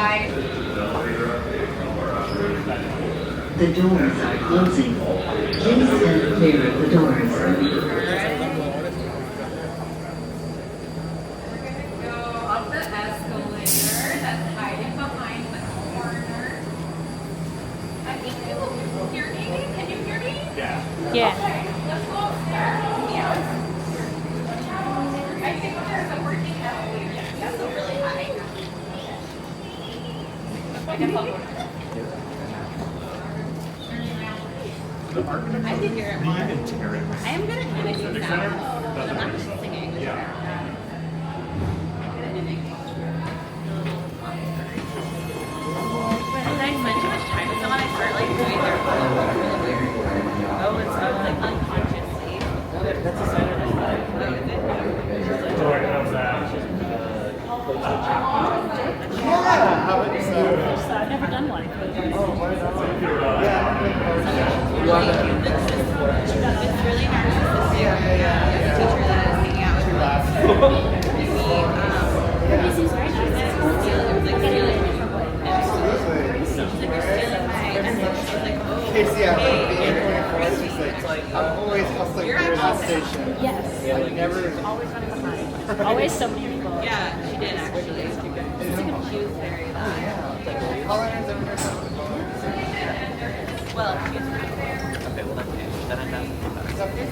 The doors are closing. Please stand clear of the doors. Up the escalator that's hiding behind the corner. I think you hear me. Can you hear me? Yeah. Yeah. Okay, let's go upstairs. Yeah. I think there's a working elevator. That's a really high. I can help. The architect I think you're at one. and Terrence. I am good at mimicking Civic sound. Center? I'm not just singing. Yeah. Did I spend too much time with someone? I start like doing their it's like unconsciously. That's a sign of Joy, how's that? I've never done one. It's really narcissistic. The teacher that I was hanging out with. She's like stealing my Casey, I'm I'm always hustling through that station. Yes. Like never. Always running behind. Always so many people. Yeah, she did actually. She was very How long has everyone done? well. She's right there. Okay, well that's good. Then I'm done. There's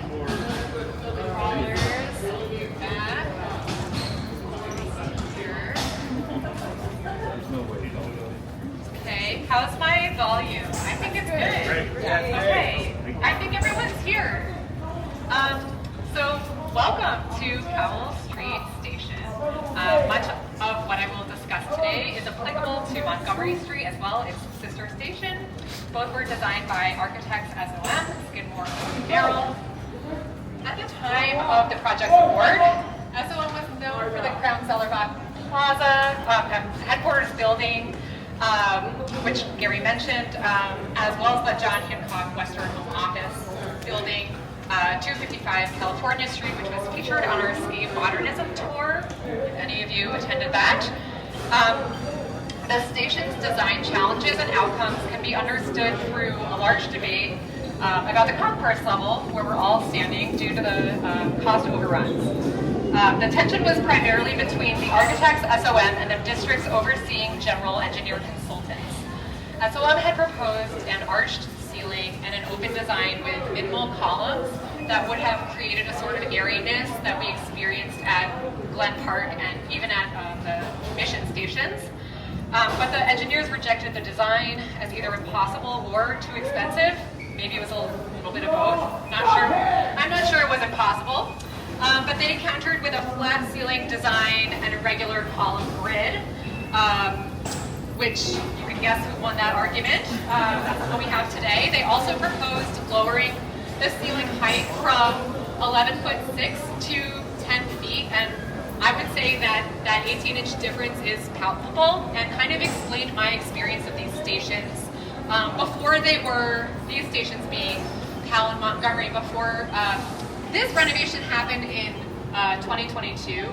Okay, how's my volume? I think it's good. Okay, I think everyone's here. So welcome to Powell Street Station. Much of what I will discuss today is applicable to Montgomery Street as well, its sister station. Both were designed by architects SOM, Skid More, Owings Merrill. At the time of the project's award, SOM was known for the Crown Cellar Plaza, headquarters building, which Gary mentioned, as well as the John Hancock Western Home Office building, 255 California Street, which was featured on our Escape Modernism tour, if any of you attended that. The station's design challenges and outcomes can be understood through a large debate about the concourse level, where we're all standing due to the cost overruns. The tension was primarily between the architects, SOM, and the district's overseeing general engineer consultants. SOM had proposed an arched ceiling and an open design with minimal columns that would have created a sort of airiness that we experienced at Glen Park and even at the mission stations. But the engineers rejected the design as either impossible or too expensive. Maybe it was a little bit of both. I'm not sure it was impossible. But they countered with a flat ceiling design and a regular column grid, which you can guess who won that argument. That's what we have today. They also proposed lowering the ceiling height from 11.6 to 10 feet, and I would say that that 18-inch difference is palpable and kind of explained my experience of these stations before these stations being Powell and Montgomery, before this renovation happened in 2022.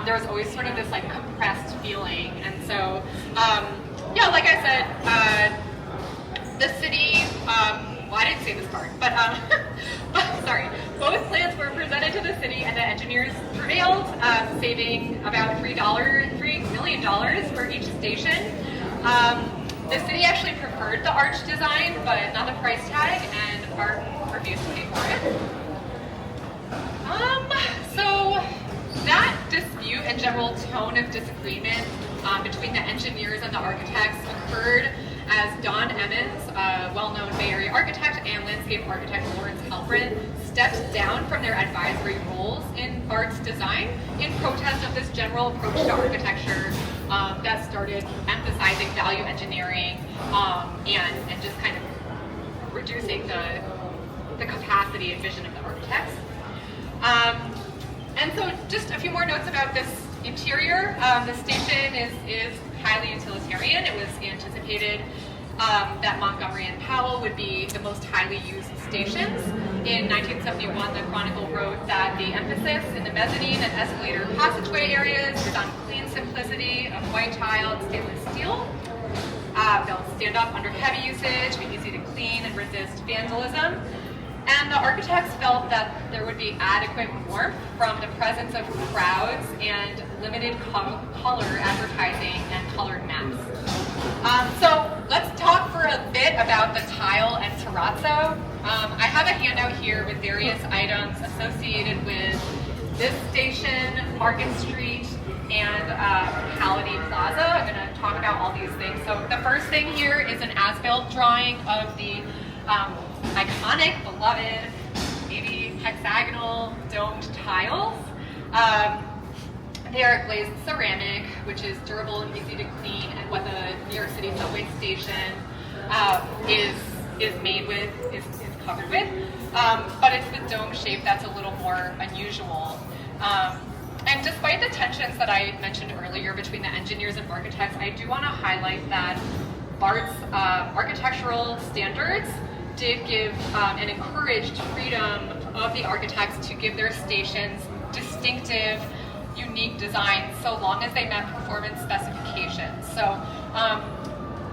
There was always sort of this like compressed feeling, and so yeah, like I said, the city. Well, I didn't say this part, but sorry. Both plans were presented to the city, and the engineers prevailed, saving about $3 million for each station. The city actually preferred the arch design, but not the price tag, and BART refused to pay for it. So that dispute and general tone of disagreement between the engineers and the architects occurred as Don Emmons, a well-known Bay Area architect, and landscape architect Lawrence Halprin stepped down from their advisory roles in BART's design in protest of this general approach to architecture that started emphasizing value engineering and just kind of reducing the capacity and vision of the architects. And so just a few more notes about this interior. The station is highly utilitarian. It was anticipated that Montgomery and Powell would be the most highly used stations. In 1971, the Chronicle wrote that the emphasis in the mezzanine and escalator passageway areas is on clean simplicity of white tile and stainless steel. They'll stand up under heavy usage, be easy to clean, and resist vandalism. And the architects felt that there would be adequate warmth from the presence of crowds and limited color advertising and colored maps. So let's talk for a bit about the tile and terrazzo. I have a handout here with various items associated with this station, Market Street, and Hallidie Plaza. I'm going to talk about all these things. So the first thing here is an as-built drawing of the iconic, beloved, maybe hexagonal domed tiles. They are glazed ceramic, which is durable and easy to clean, and what the New York City subway station is made with, is covered with. But it's the dome shape that's a little more unusual. And despite the tensions that I mentioned earlier between the engineers and architects, I do want to highlight that BART's architectural standards did give and encouraged freedom of the architects to give their stations distinctive, unique designs so long as they met performance specifications. So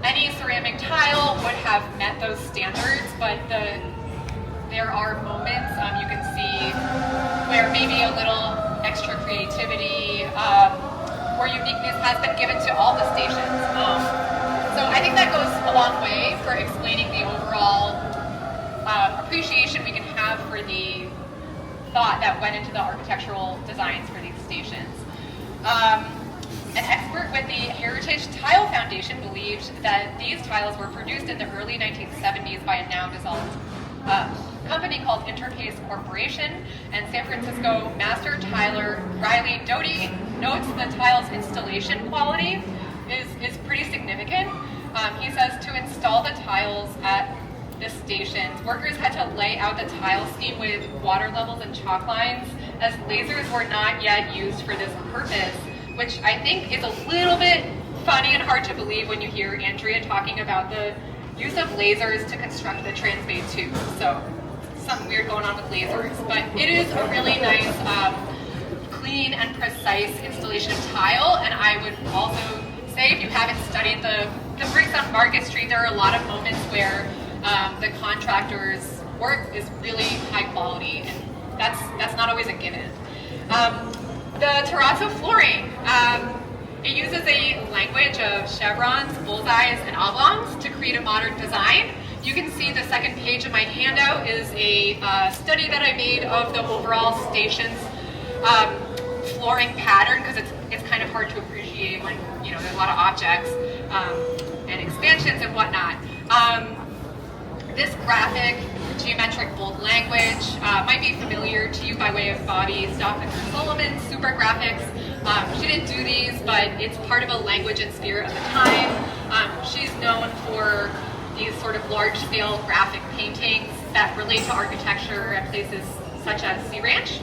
any ceramic tile would have met those standards, but there are moments you can see where maybe a little extra creativity or uniqueness has been given to all the stations. So I think that goes a long way for explaining the overall appreciation we can have for the thought that went into the architectural designs for these stations. An expert with the Heritage Tile Foundation believed that these tiles were produced in the early 1970s by a now dissolved company called Interpace Corporation, and San Francisco master tiler Riley Doty notes the tile's installation quality is pretty significant. He says to install the tiles at the stations, workers had to lay out the tile scheme with water levels and chalk lines, as lasers were not yet used for this purpose, which I think is a little bit funny and hard to believe when you hear Andrea talking about the use of lasers to construct the Transbay tube. So something weird going on with lasers, but it is a really nice, clean and precise installation of tile. And I would also say, if you haven't studied the bricks on Market Street, there are a lot of moments where the contractor's work is really high quality, and that's not always a given. The terrazzo flooring, it uses a language of chevrons, bullseyes, and oblongs to create a modern design. You can see the second page of my handout is a study that I made of the overall station's flooring pattern, because it's kind of hard to appreciate when there's a lot of objects and expansions and whatnot. This graphic, geometric bold language might be familiar to you by way of Bobby Stockton-Sullivan's super graphics. She didn't do these, but it's part of a language and spirit of the time. She's known for these sort of large-scale graphic paintings that relate to architecture at places such as Sea Ranch.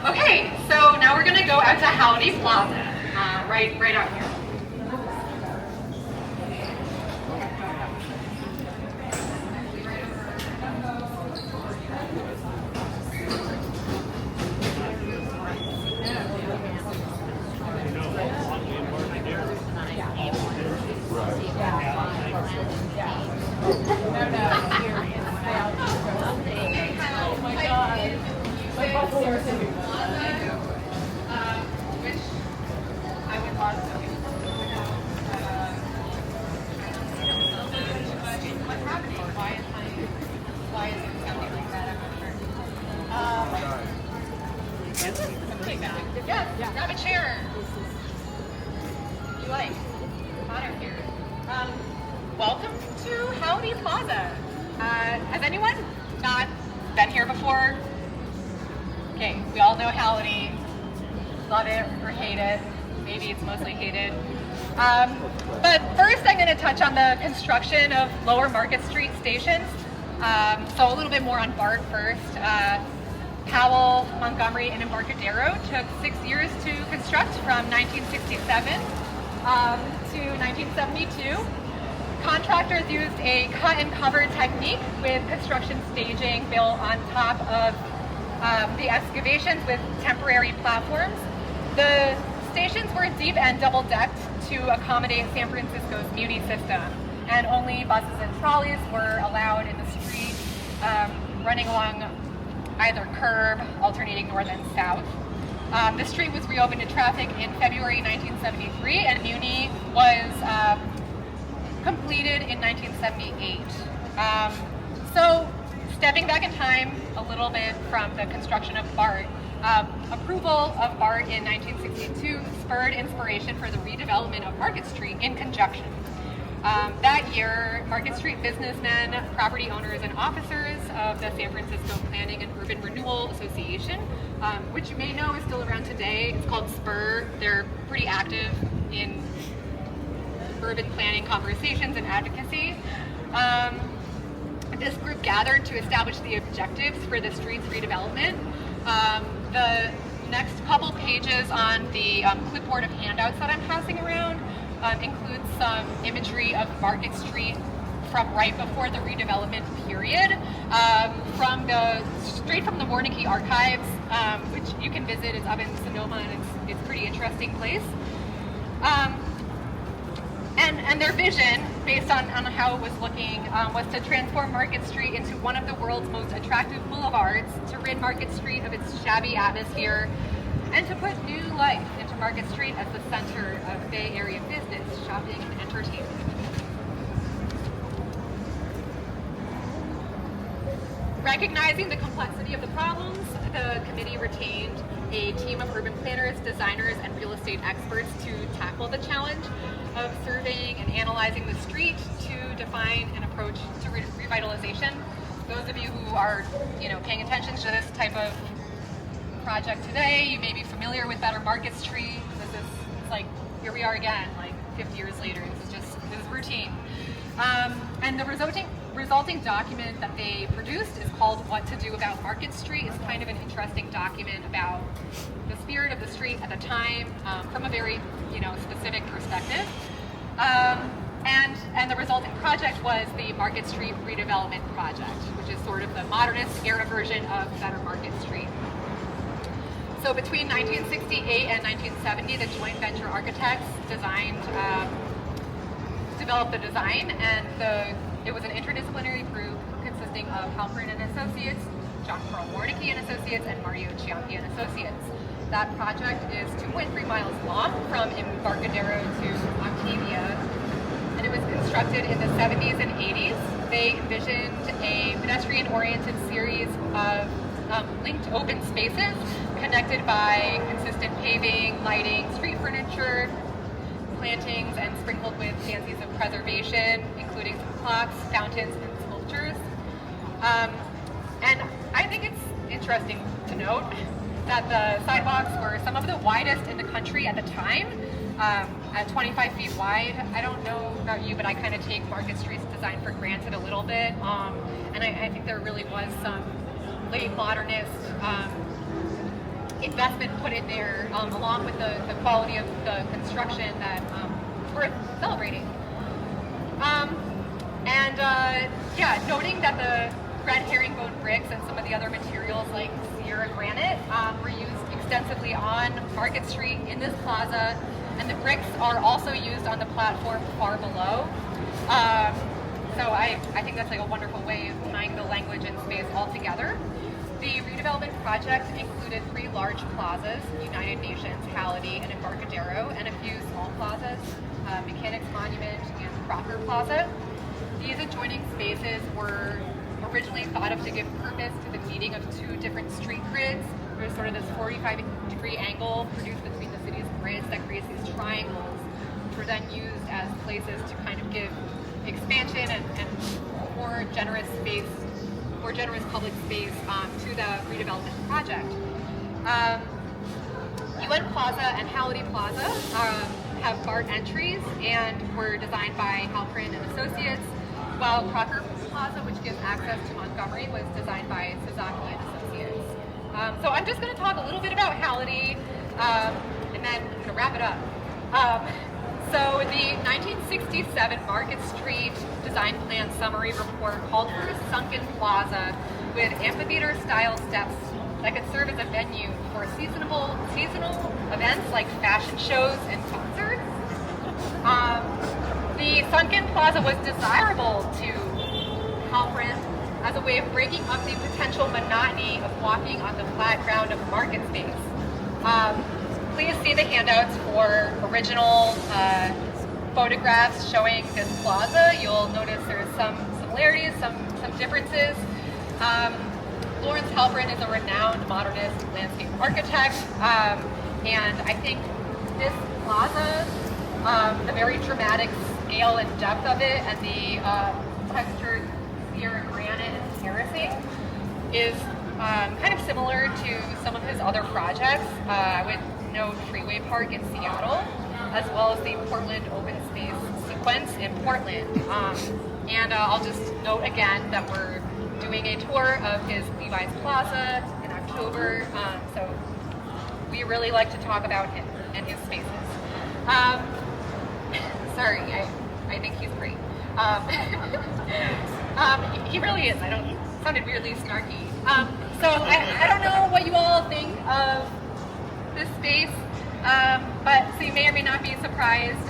Okay, so now we're going to go out to Hallidie Plaza, right out here. Grab a chair. You like hotter here. Welcome to Hallidie Plaza. Has anyone not been here before? Okay, we all know Hallidie. Love it or hate it. Maybe it's mostly hated. But first I'm going to touch on the construction of Lower Market Street stations. So a little bit more on BART first. Powell, Montgomery, and Embarcadero took 6 years to construct, from 1967 to 1972. Contractors used a cut and cover technique with construction staging built on top of the excavations with temporary platforms. The stations were deep and double-decked to accommodate San Francisco's muni system, and only buses and trolleys were allowed in the street, running along either curb, alternating north and south. The street was reopened to traffic in February 1973, and Muni was completed in 1978. So, stepping back in time a little bit from the construction of BART, approval of BART in 1962 spurred inspiration for the redevelopment of Market Street in conjunction. That year, Market Street businessmen, property owners, and officers of the San Francisco Planning and Urban Renewal Association, which you may know is still around today. It's called SPUR. They're pretty active in urban planning conversations and advocacy. This group gathered to establish the objectives for the street's redevelopment. The next couple pages on the clipboard of handouts that I'm passing around includes some imagery of Market Street from right before the redevelopment period, straight from the Warnicki archives, which you can visit. It's up in Sonoma, and it's a pretty interesting place. And their vision, based on how it was looking, was to transform Market Street into one of the world's most attractive boulevards, to rid Market Street of its shabby atmosphere, and to put new life into Market Street as the center of Bay Area business, shopping, and entertainment. recognizing the complexity of the problems, the committee retained a team of urban planners, designers, and real estate experts to tackle the challenge of surveying and analyzing the street to define an approach to revitalization. Those of you who are, paying attention to this type of project today, you may be familiar with Better Market Street. It's like, here we are again, like 50 years later. This is routine. And the resulting document that they produced is called What to Do About Market Street. It's kind of an interesting document about the spirit of the street at the time from a very, specific perspective. And the resulting project was the Market Street Redevelopment Project, which is sort of the modernist era version of Better Market Street. So between 1968 and 1970, the joint venture architects developed the design, and it was an interdisciplinary group consisting of Halperin and Associates, John Carl Warnicki and Associates, and Mario Ciampi and Associates. That project is 2.3 miles long from Embarcadero to Octavia, and it was constructed in the 70s and 80s. They envisioned a pedestrian-oriented series of linked open spaces connected by consistent paving, lighting, street furniture, plantings, and sprinkled with fancies of preservation, including some clocks, fountains, and sculptures. And I think it's interesting to note that the sidewalks were some of the widest in the country at the time, at 25 feet wide. I don't know about you, but I kind of take Market Street's design for granted a little bit. And I think there really was some late modernist investment put in there, along with the quality of the construction that worth celebrating. Noting that the red herringbone bricks and some of the other materials like Sierra granite were used extensively on Market Street in this plaza, and the bricks are also used on the platform far below. So I think that's like a wonderful way of tying the language and space all together. The redevelopment project included 3 large plazas, United Nations, Hallidie, and Embarcadero, and a few small plazas, Mechanics Monument and Crocker Plaza. These adjoining spaces were originally thought of to give purpose to the meeting of 2 different street grids. There's sort of this 45-degree angle produced between the city's grids that creates these triangles, which were then used as places to kind of give expansion and more generous space, more generous public space to the redevelopment project. UN Plaza and Hallidie Plaza have BART entries and were designed by Halperin and Associates, while Crocker Plaza, which gives access to Montgomery, was designed by Sasaki and Associates. So I'm just going to talk a little bit about Hallidie, and then I'm going to wrap it up. So the 1967 Market Street Design Plan Summary Report called for a sunken plaza with amphitheater-style steps that could serve as a venue for seasonal events like fashion shows and concerts. The sunken plaza was desirable to Halperin as a way of breaking up the potential monotony of walking on the flat ground of market space. Please see the handouts for original photographs showing this plaza. You'll notice there's some similarities, some differences. Lawrence Halperin is a renowned modernist landscape architect, and I think this plaza, the very dramatic scale and depth of it, and the textured Sierra granite and terracing is kind of similar to some of his other projects. I would note Freeway Park in Seattle, as well as the Portland Open Space Sequence in Portland. And I'll just note again that we're doing a tour of his Levi's Plaza in October, so we really like to talk about him and his spaces. Sorry, I think he's great. He really is. Sounded weirdly snarky. So I don't know what you all think of this space, but so you may or may not be surprised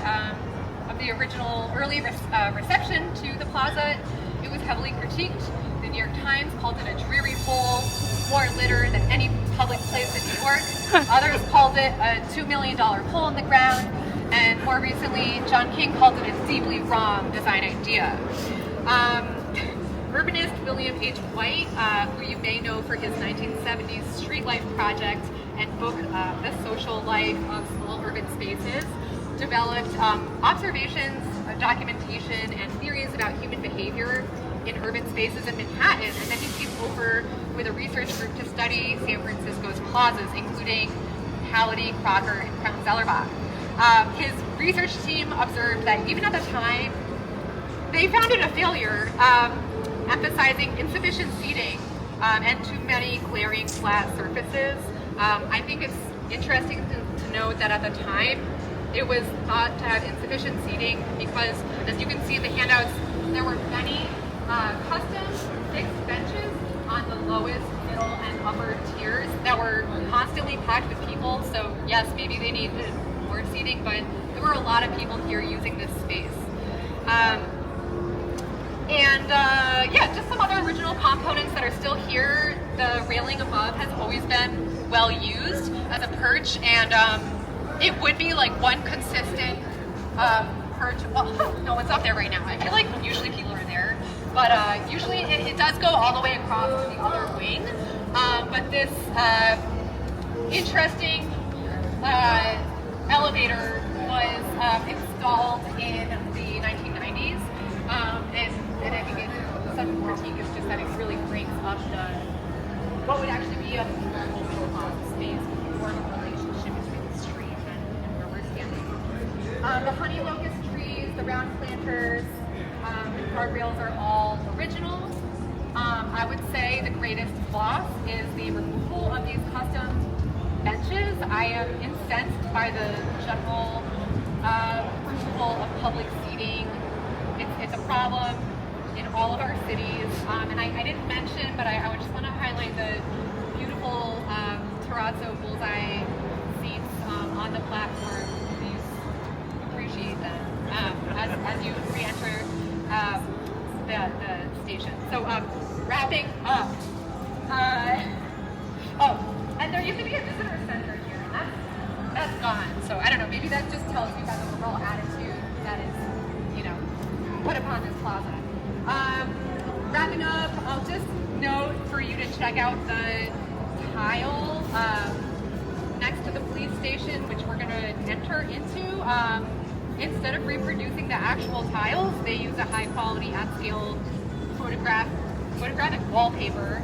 of the original early reception to the plaza. It was heavily critiqued. The New York Times called it a dreary hole, more litter than any public place in New York. Others called it a $2 million hole in the ground, and more recently, John King called it a deeply wrong design idea. urbanist William H. White, who you may know for his 1970s Street Life project and book, The Social Life of Small Urban Spaces, developed observations, documentation, and theories about human behavior in urban spaces in Manhattan. And then he came over with a research group to study San Francisco's plazas, including Hallidie, Crocker, and Crown Zellerbach. His research team observed that even at the time, they found it a failure, emphasizing insufficient seating and too many glaring flat surfaces. I think it's interesting to note that at the time, it was thought to have insufficient seating because, as you can see in the handouts, there were many custom fixed benches on the lowest, middle, and upper tiers that were constantly packed with people. So yes, maybe they needed more seating, but there were a lot of people here using this space. Yeah, just some other original components that are still here. The railing above has always been well used as a perch, and it would be like one consistent perch. Well, no one's up there right now. I feel like usually people are there, but usually it does go all the way across to the other wing. But this interesting elevator was installed in the 1990s, and I think some critique is just that it really breaks up what would actually be a normal space, more of a relationship between the street and where we're standing. The honey locust trees, the round planters, the guardrails are all original. I would say the greatest loss is the removal of these custom benches. I am incensed by the general removal of public seating. It's a problem in all of our cities. And I didn't mention, but I would just want to highlight the beautiful terrazzo bullseye seats on the platform. Please appreciate them as you re-enter the station. So wrapping up. And there used to be a visitor center here, and that's gone. So I don't know, maybe that just tells you about the overall attitude that is, put upon this plaza. Wrapping up, I'll just note for you to check out the tile next to the police station, which we're going to enter into. Instead of reproducing the actual tiles, they use a high quality at-scale photographic wallpaper.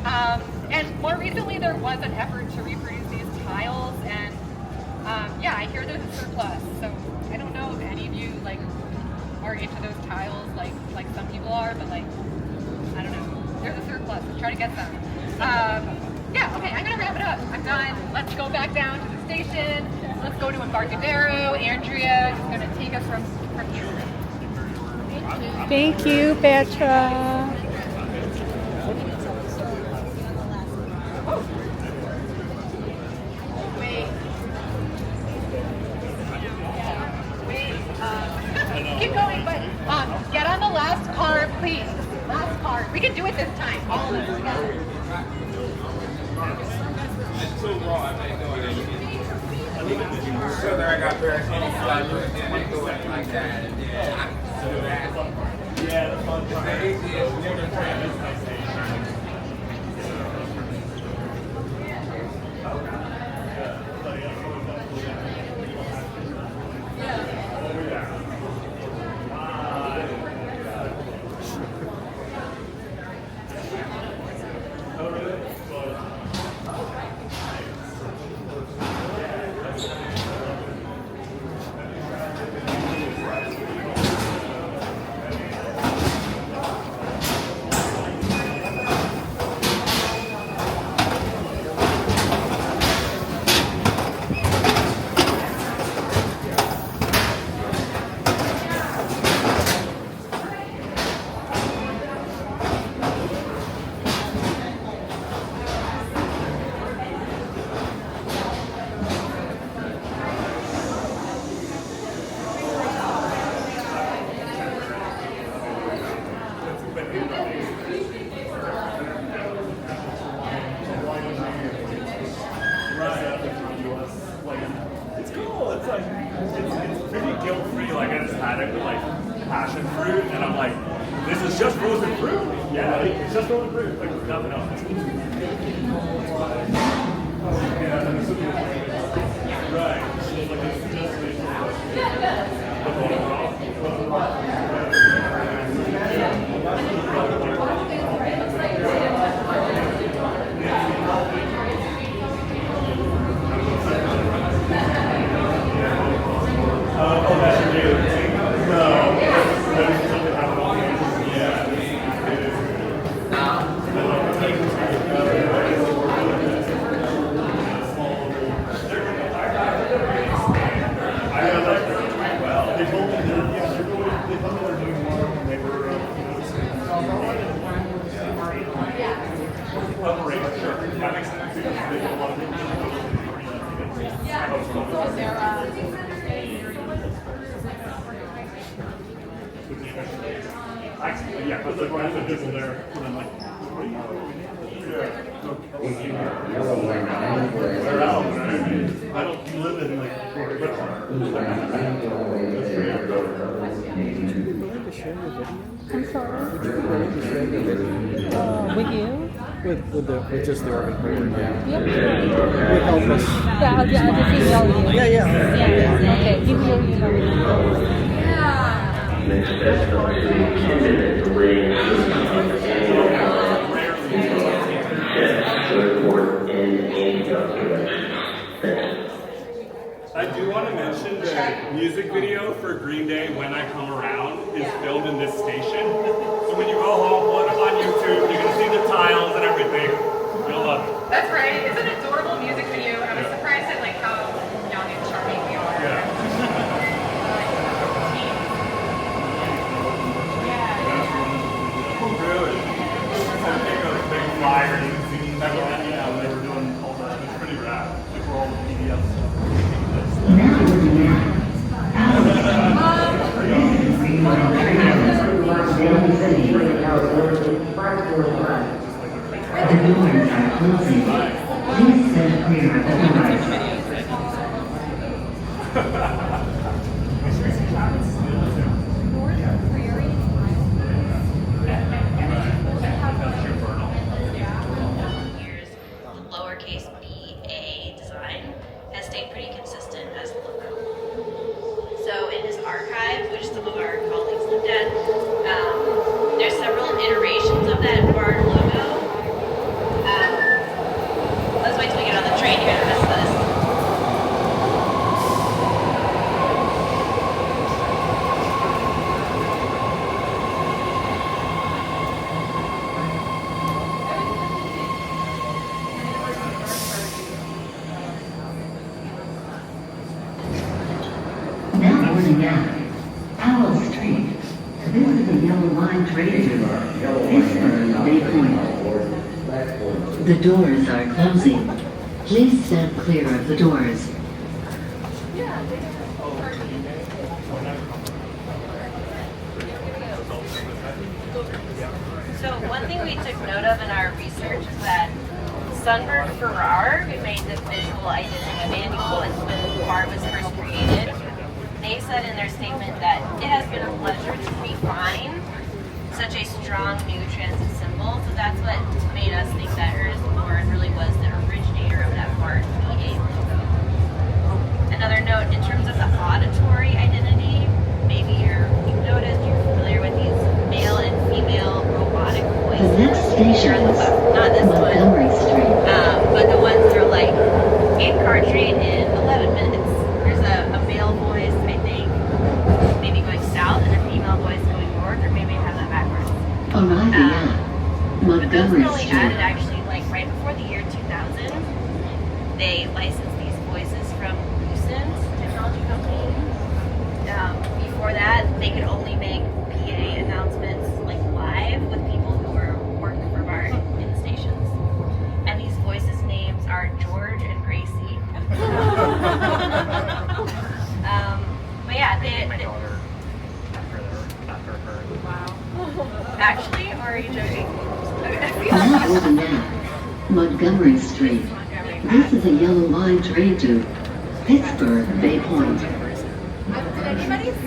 And more recently, there was an effort to reproduce these tiles, and yeah, I hear there's a surplus. So I don't know if any of you are into those tiles like some people are, but I don't know. There's a surplus. Let's try to get some. Yeah, okay, I'm gonna wrap it up. I'm done. Let's go back down to the station. Let's go to Embarcadero. Andrea is gonna take us from here. Thank you, Petra. Keep going, but get on the last car, please. Last car. We can do it this time. All of us together. It's too raw. I may go in. So there I got very flavor, and then they go in like that, and then I can do that. Yeah, that's fun. The easiest water transit. It's pretty guilt-free. I just had it with passion fruit, and I'm like, This is just frozen fruit. Yeah, it's just frozen fruit. Like nothing else. Right. Oh, that's new. No. Yeah, because the people there, and I'm like, they're out, right? I don't live in like, I'm sorry. With you? With just the organ prayer, yeah. Yep. With help us. Yeah, I'll just email you. Yeah. Okay, give me your email. Next best opportunity, 10-minute delay in annual steps to report and anti-drug directions. Thanks. I do want to mention the music video for Green Day, When I Come Around, is filmed in this station. So when you go home, put it on YouTube, you're going to see the tiles and everything. You'll love it. That's right. It's an adorable music video. I was surprised at like how young and charming we are. Yeah. Really? So take a big flyer and you can see that when they were doing all that. It's pretty rad. Like for all the PDFs. The doors are closing. Please stand clear of the doors. Years, the lowercase BA design has stayed pretty consistent as the logo. So in his archive, which some of our colleagues looked at, there's several iterations of that BART logo. Let's wait till we get on the train here to miss this. Now boarding out. Powell Street. This is a yellow line train to Pittsburgh Bay Point. The doors are closing. Please stand clear of the doors. So one thing we took note of in our research is that Sunbird Farrar, who made the visual identity manual when BART was first created, they said in their statement that it has been a pleasure to refine such a strong new transit symbol. So that's what made us think that Ernest Born really was the originator of that BART BA logo. Another note, in terms of the auditory identity, maybe you've noticed, you're familiar with these male and female robotic voices. The next station is not this Montgomery Street. But the ones that are like, get car train in 11 minutes. There's a male voice, I think, maybe going south, and a female voice going north, or maybe I have that backwards. Arriving at But those were Montgomery only Street. added actually like right before the year 2000. They licensed these voices from Lucent Technology Company. Before that, they could only make PA announcements like live with people who were working for BART in the stations. And these voices' names are George and Gracie. But yeah, My daughter after her. Wow. Actually, or are you joking? Now boarding out Montgomery Street. This is a yellow line train to Pittsburgh Bay Point.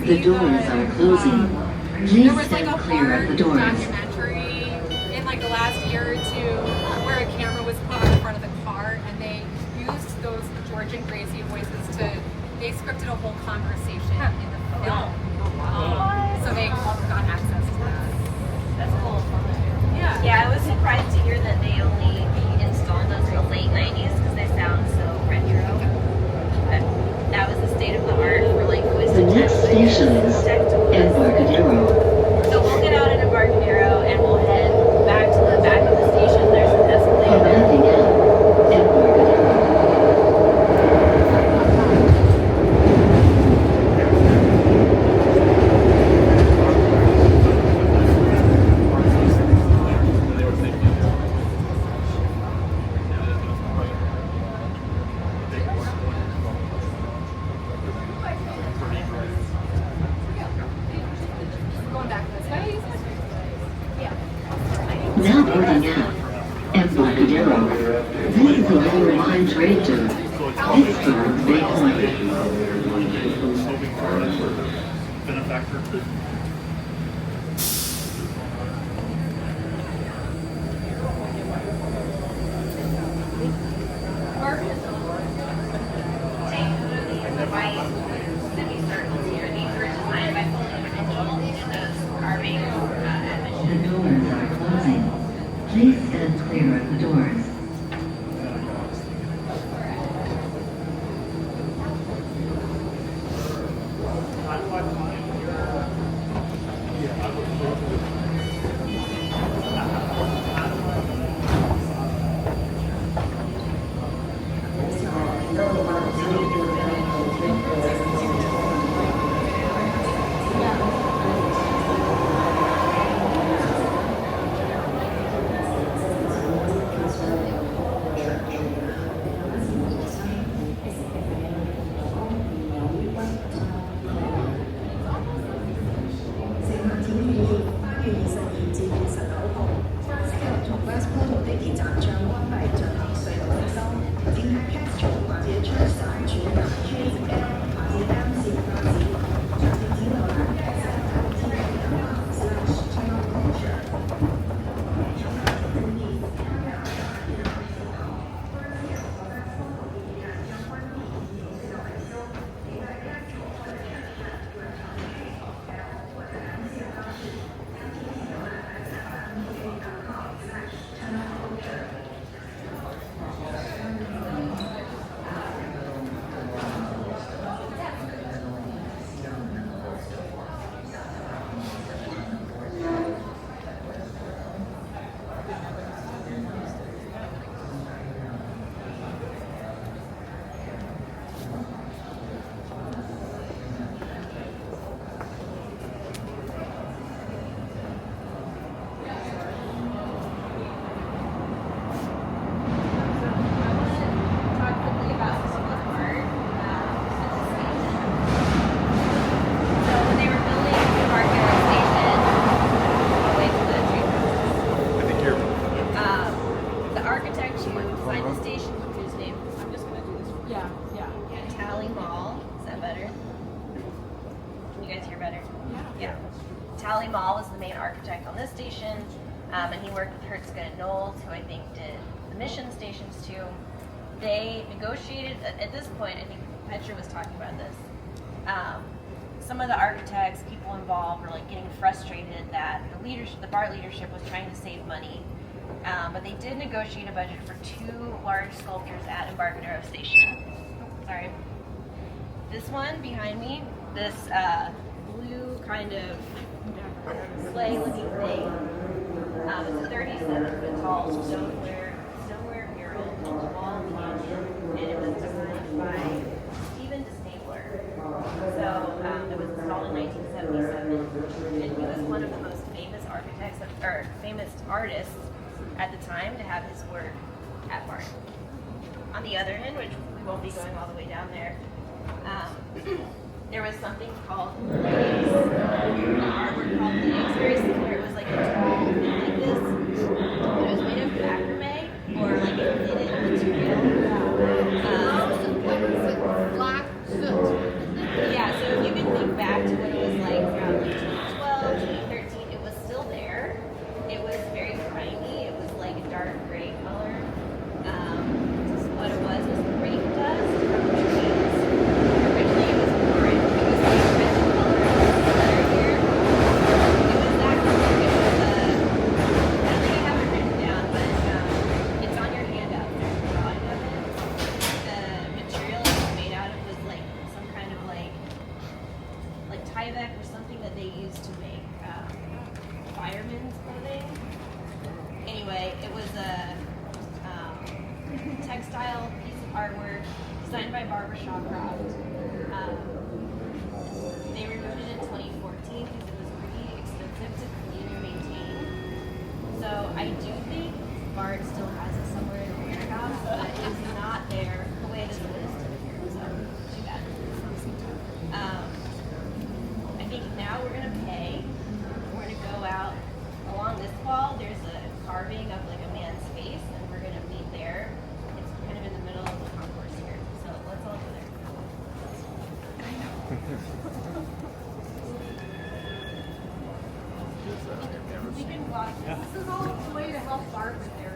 The doors are closing. there was like stand a clear of BART the doors. documentary in like the last year or two where a camera was put on the front of the car and they used those George and Gracie voices they scripted a whole conversation in the film. So they got access to that. That's cool. Yeah. Yeah, I was surprised to hear that they only installed those in the late 90s because they sound so retro. But that was the state of the art for like voice The next station is Embarcadero. So we'll get out at Embarcadero and we'll head back to the back of the station. There's an escalator. Arriving at Embarcadero. Going back this way, you said? Yeah. Now boarding out Embarcadero. This is a lower line trade to Pittsburgh Bay Point. Benefactor. The doors are closing. Please stand clear of the doors. Tally Mall was the main architect on this station, and he worked with Hertzka and Knowles, who I think did the mission stations too. They negotiated, at this point, I think Petra was talking about this, some of the architects, people involved were like getting frustrated that the leadership, the BART leadership was trying to save money. But they did negotiate a budget for 2 large sculptures at Embarcadero Station. Sorry. This one behind me, this blue kind of sleigh-looking thing. It's a 37-foot tall stoneware mural on the wall of the Union, and it was designed by Stephen DeStabler. So it was installed in 1977, and he was one of the most famous architects or famous artists at the time to have his work at BART. On the other end, which we won't be going all the way down there, there was something called legs, artwork called legs, very similar. It was like a tall thing like this, but it was made of macrame or like a knitted material. Black soot. Yeah, so if you can think back to what it was like around 1912 to deck was something that they used to make firemen's clothing. Anyway, it was a textile piece of artwork designed by Barbara Shawcroft. They removed it in 2014 because it was pretty expensive to clean and maintain. So I do think BART still has it somewhere in the warehouse, but it's not there the way it is listed here. So too bad. I think now we're gonna pay. We're gonna go out along this wall. There's a carving of like a man's face, and we're gonna meet there. It's kind of in the middle of the concourse here. So let's all go there. We can watch. This is all a way to help BART with their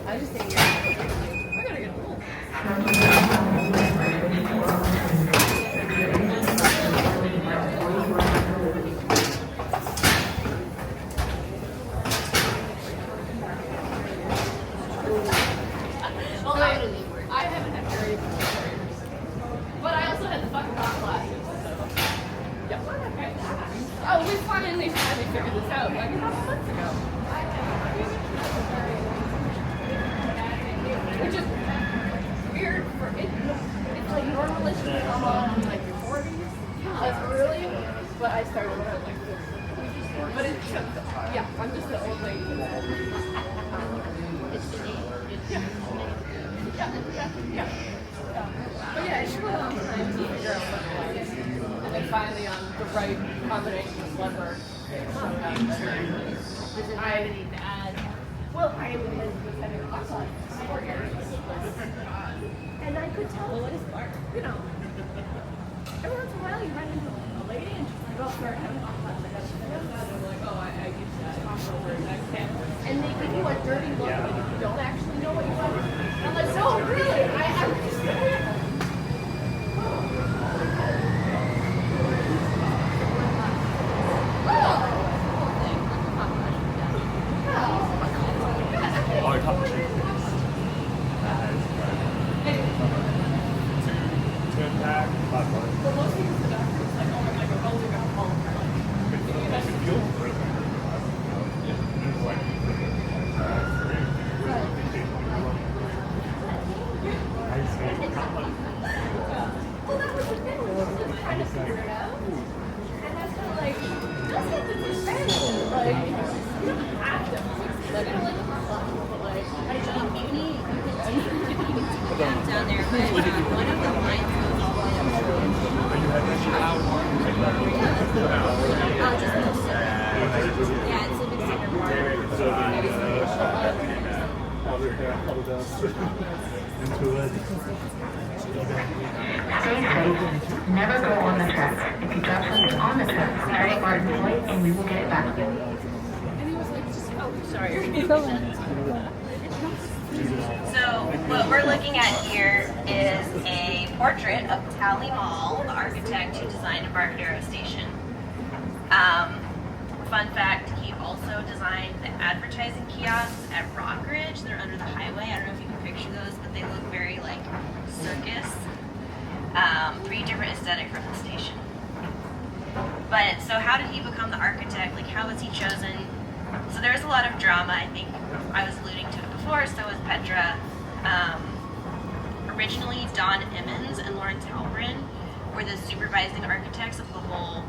I just think I gotta get home. Well, I haven't had very good experience. But I also had the fucking hot glasses, so. Yeah. Oh, we finally figured this out like a couple months ago. Which is weird for it. It's like normalish to come on in like your 40s. That's early, but I started when I was like 50. But it's just, yeah, I'm just the old lady. It's the age. Yeah. But yeah, it took a long time to figure out what it was. And then finally on the right combination of leopard. Does it have any bad? Well, I was having a hot sauce. And I could tell, what is BART? You know, every once in a while you run into a lady and she's like, oh, sorry, I'm hot sauce. And I'm like, oh, I get that. I can't. And they give you a dirty look when you don't actually know what you want. I'm like, no, really? I'm just down there, but one of the lines goes all the way up. Just no sticker. Yeah, it's a big sticker Stay safe. Never go on the tracks. If you drop something on the tracks, carry Martin's plate and we will get it back. And he was like, just, oh, sorry. So what we're looking at here is a portrait of Tally Mall, the architect who designed Embarcadero Station. Fun fact, he also designed the advertising kiosks at Rockridge. They're under the highway. I don't know if you can picture those, but they look very like circus. Pretty different aesthetic from the station. But so how did he become the architect? Like how was he chosen? So there's a lot of drama. I think I was alluding to it before, so was Petra. Originally, Don Emmons and Lawrence Halperin were the supervising architects of the whole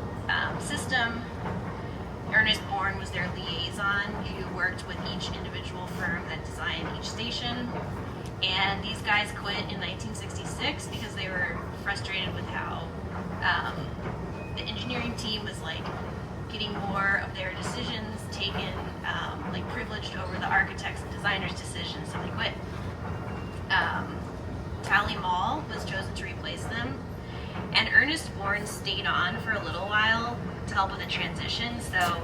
system. Ernest Born was their liaison who worked with each individual firm that designed each station. And these guys quit in 1966 because they were frustrated with how the engineering team was like getting more of their decisions taken, like privileged over the architects and designers' decisions, so they quit. Tally Mall was chosen to replace them, and Ernest Born stayed on for a little while to help with the transition, so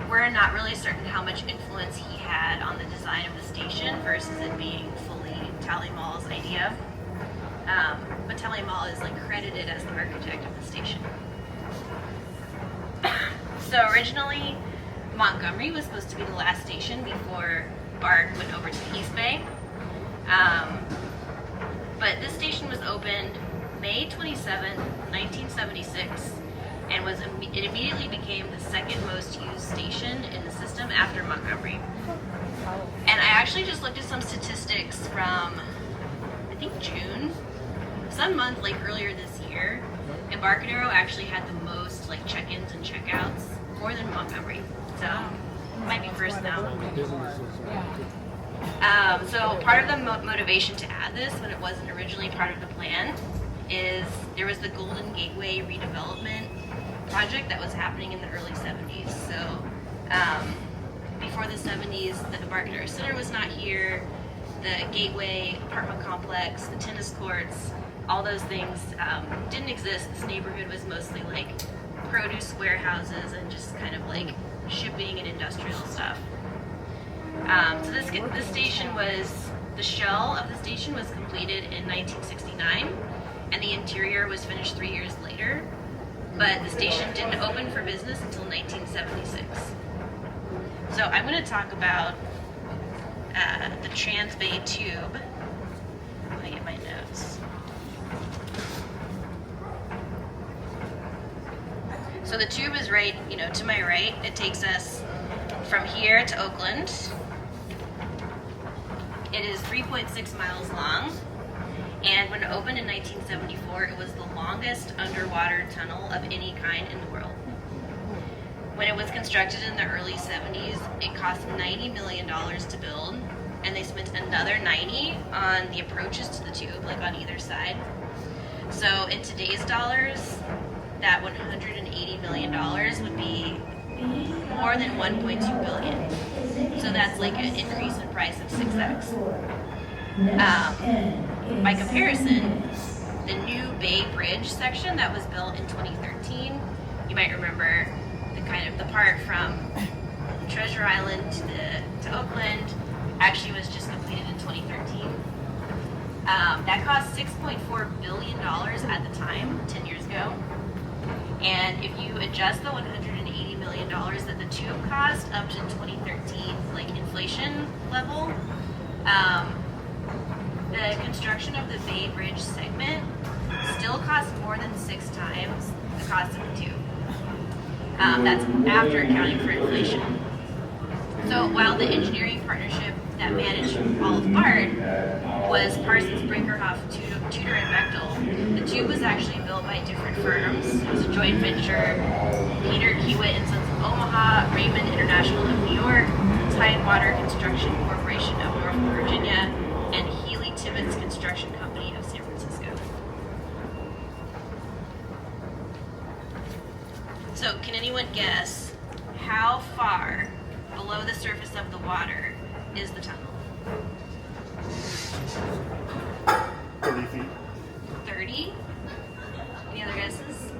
we're not really certain how much influence he had on the design of the station versus it being fully Batali Mall's idea. Batali Mall is like credited as the architect of the station. So originally, Montgomery was supposed to be the last station before BART went over to the East Bay. But this station was opened May 27, 1976, and it immediately became the second most used station in the system after Montgomery. And I actually just looked at some statistics from, I think, June, some month like earlier this year. Embarcadero actually had the most like check-ins and check-outs, more than Montgomery. So it might be first now. So part of the motivation to add this, when it wasn't originally part of the plan, is there was the Golden Gateway redevelopment project that was happening in the early 70s. So before the 70s, the Embarcadero Center was not here. The Gateway apartment complex, the tennis courts, all those things didn't exist. This neighborhood was mostly like produce warehouses and just kind of like shipping and industrial stuff. So this station the shell of the station was completed in 1969, and the interior was finished 3 years later, but the station didn't open for business until 1976. So I'm going to talk about the Transbay tube. Let me get my notes. So the tube is right, to my right. It takes us from here to Oakland. It is 3.6 miles long, and when it opened in 1974, it was the longest underwater tunnel of any kind in the world. When it was constructed in the early 70s, it cost $90 million to build, and they spent another $90 on the approaches to the tube, like on either side. So in today's dollars, that $180 million would be more than $1.2 billion. So that's like an increase in price of 6x. By comparison, the new Bay Bridge section that was built in 2013, you might remember the part from Treasure Island to Oakland actually was just completed in 2013. That cost $6.4 billion at the time, 10 years ago. And if you adjust the $180 million that the tube cost up to 2013, like inflation level, the construction of the Bay Bridge segment still costs more than 6 times the cost of the tube. That's after accounting for inflation. So while the engineering partnership that managed all of BART was Parsons, Brinkerhoff, Tudor, and Bechtel, the tube was actually built by different firms. It was a joint venture. Peter Hewitt and Sons of Omaha, Raymond International of New York, Tidewater Construction Corporation of Norfolk, Virginia, and Healy Tibbetts Construction Company of San Francisco. So can anyone guess how far below the surface of the water is the tunnel? 30 feet. 30? Any other guesses?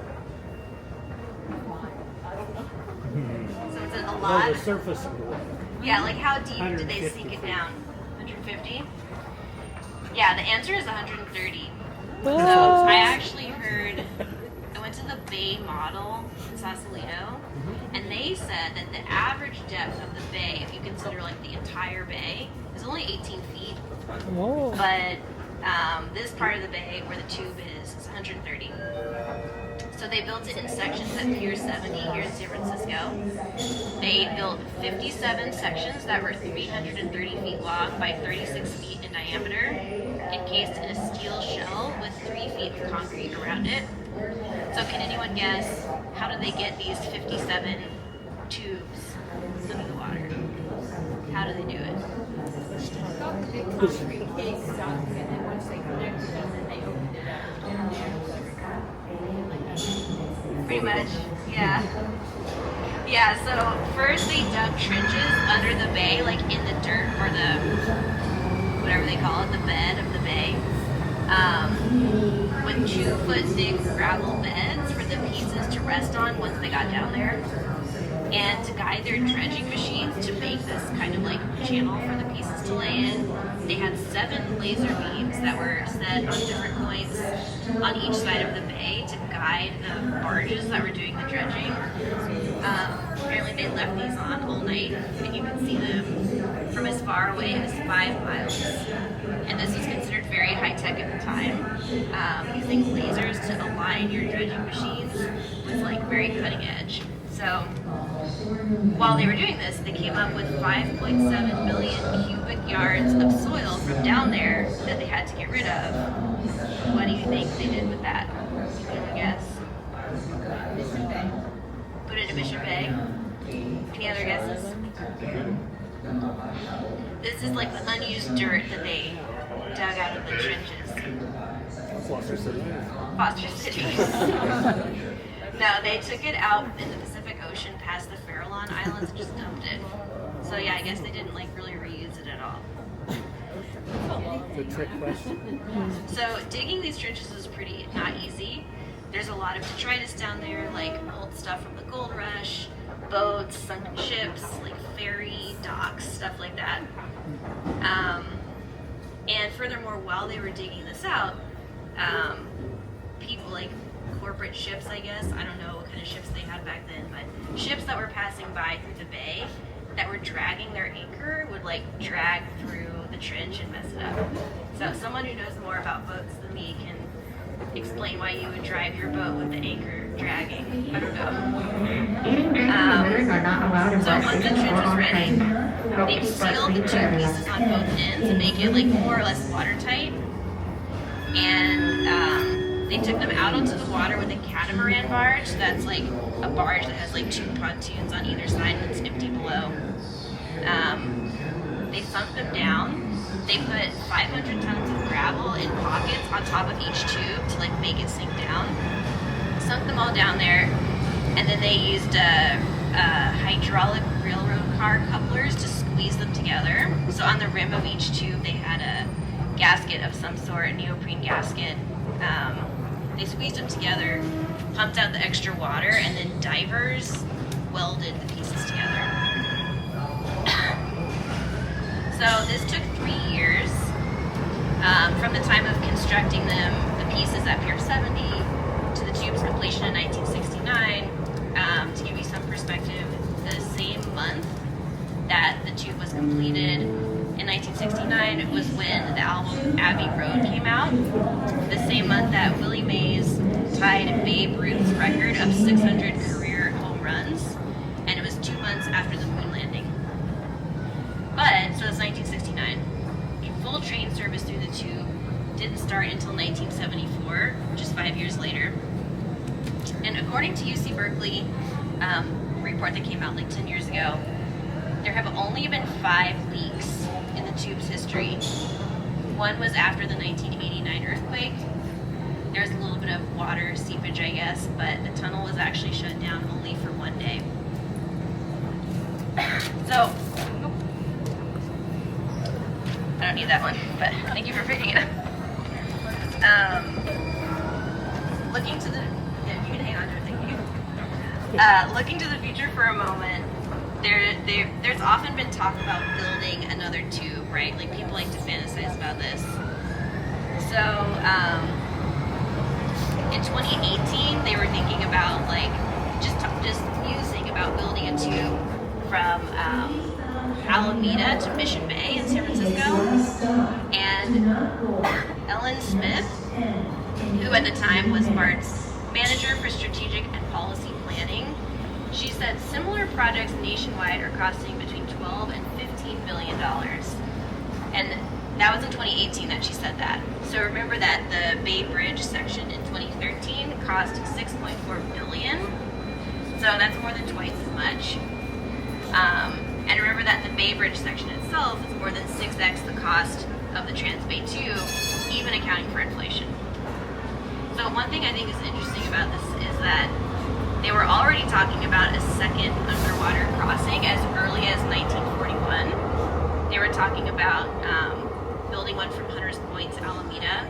So it's a lot. No, the surface of the water. Yeah, like how deep did they sink it down? 150? Yeah, the answer is 130. So I actually I went to the Bay model in Sausalito, and they said that the average depth of the bay, if you consider like the entire bay, is only 18 feet. Whoa. But this part of the bay where the tube is 130. So they built it in sections at Pier 70 here in San Francisco. They built 57 sections that were 330 feet long by 36 feet in diameter, encased in a steel shell with 3 feet of concrete around it. So can anyone guess, how do they get these 57 tubes under the water? How do they do it? Got the big concrete gates up, and then once they connected them, then they opened it up. Pretty much, yeah. Yeah, so first they dug trenches under the bay, like in the dirt or the, whatever they call it, the bed of the bay, with 2-foot thick gravel beds for the pieces to rest on once they got down there. And to guide their dredging machines to make this kind of like channel for the pieces to to lay in. They had 7 laser beams that were set on different points on each side of the bay to guide the barges that were doing the dredging. Apparently they left these on all night, and you could see them from as far away as 5 miles. And this was considered very high-tech at the time. Using lasers to align your dredging machines was like very cutting edge. So while they were doing this, they came up with 5.7 million cubic yards of soil from down there that they had to get rid of. What do you think they did with that? You can guess. Mission Bay. Put it in Mission Bay. Any other guesses? This is like the unused dirt that they dug out of the trenches. Foster City. Foster City. No, they took it out in the Pacific Ocean past the Farallon Islands and just dumped it. So yeah, I guess they didn't like really reuse it at all. The trick question. So digging these trenches is pretty not easy. There's a lot of detritus down there, like old stuff from the gold rush, boats, sunken ships, like ferry docks, stuff like that. And furthermore, while they were digging this out, people like corporate ships, I guess, I don't know what kind of ships they had back then, but ships that were passing by through the bay that were dragging their anchor would like drag through the trench and mess it up. So someone who knows more about boats than me can explain why you would drive your boat with the anchor dragging. I don't know. Eating, drinking, and living are not allowed in So once the trench was ready, they sealed the 2 pieces on both ends to make it like more or less watertight. And they took them out onto the water with a catamaran barge. That's like a barge that has like 2 pontoons on either side and it's empty below. They sunk them down. They put 500 tons of gravel in pockets on top of each tube to like make it sink down. Sunk them all down there, and then they used hydraulic railroad car couplers to squeeze them together. So on the rim of each tube, they had a gasket of some sort, a neoprene gasket. They squeezed them together, pumped out the extra water, and then divers welded the pieces together. So this took 3 years from the time of constructing them, the pieces at Pier 70, to the tube's completion in 1969. To give you some perspective, the same month that the tube was completed in 1969 was when the album Abbey Road came out. The same month that Willie Mays tied Babe Ruth's record of 600 career home runs, and it was 2 months after the moon landing. But, so it's 1969. Full train service through the tube didn't start until 1974, just 5 years later. And according to UC Berkeley, a report that came out like 10 years ago, there have only been 5 leaks in the tube's history. One was after the 1989 earthquake. There was a little bit of water seepage, I guess, but the tunnel was actually shut down only for 1 day. So, I don't need that one, but thank you for picking it up. Looking to the, yeah, you can hang on to it, thank you. Looking to the future for a moment, there's often been talk about building another tube, right? Like people like to fantasize about this. So, in 2018, they were thinking about like just musing about building a tube from Alameda to Mission Bay in San Francisco, and Ellen Smith, who at the time was BART's manager for strategic and policy planning, she said similar projects nationwide are costing between $12 and $15 billion. And that was in 2018 that she said that. So remember that the Bay Bridge section in 2013 cost $6.4 billion. So that's more than twice as much. And remember that the Bay Bridge section itself is more than 6x the cost of the Transbay tube, even accounting for inflation. So one thing I think is interesting about this is that they were already talking about a second underwater crossing as early as 1941. They were talking about building one from Hunters Point to Alameda.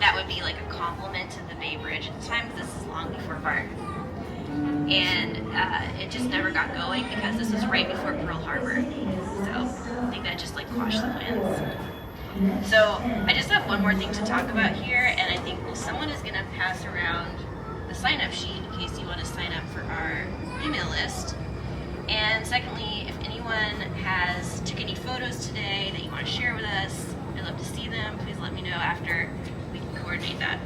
That would be like a complement to the Bay Bridge at the time, because this is long before BART. And it just never got going because this was right before Pearl Harbor. So I think that just like quashed the plans. So I just have one more thing to talk about here, and I think someone is going to pass around the sign-up sheet in case you want to sign up for our email list. And secondly, if anyone took any photos today that you want to share with us, I'd love to see them. Please let me know after we can coordinate that.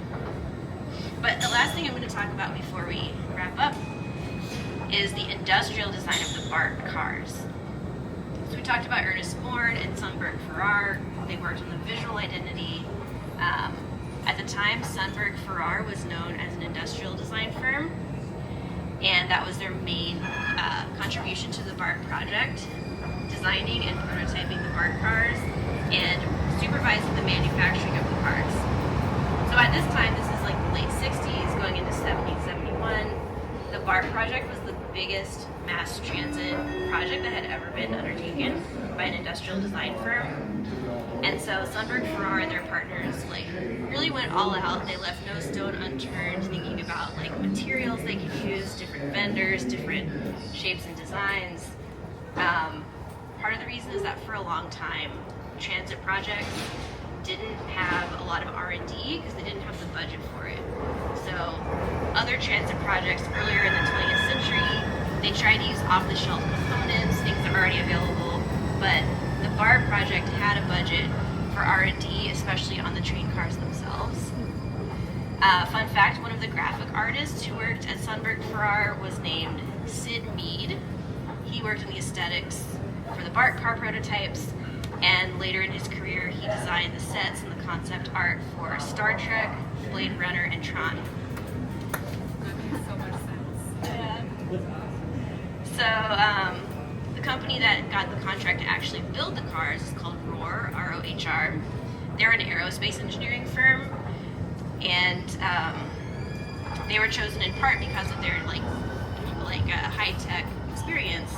But the last thing I'm going to talk about before we wrap up is the industrial design of the BART cars. So we talked about Ernest Born and Sundberg-Farrar. They worked on the visual identity. At the time, Sundberg-Farrar was known as an industrial design firm, and that was their main contribution to the BART project, designing and prototyping the BART cars and supervising the manufacturing of the cars. So at this time, this is like the late 60s, going into 70, 71, the BART project was the biggest mass transit project that had ever been undertaken by an industrial design firm. And so Sundberg-Farrar and their partners like really went all out. They left no stone unturned, thinking about like materials they could use, different vendors, different shapes and designs. Part of the reason is that for a long time, transit projects didn't have a lot of R&D because they didn't have the budget for it. So other transit projects earlier in the 20th century, they tried to use off-the-shelf components, things that are already available, but the BART project had a budget for R&D, especially on the train cars themselves. Fun fact, one of the graphic artists who worked at Sundberg-Farrar was named Sid Mead. He worked in the aesthetics for the BART car prototypes, and later in his career he designed the sets and the concept art for Star Trek, Blade Runner, and Tron. That makes so much sense. So the company that got the contract to actually build the cars is called ROHR, R-O-H-R. They're an aerospace engineering firm, and they were chosen in part because of their high-tech experience.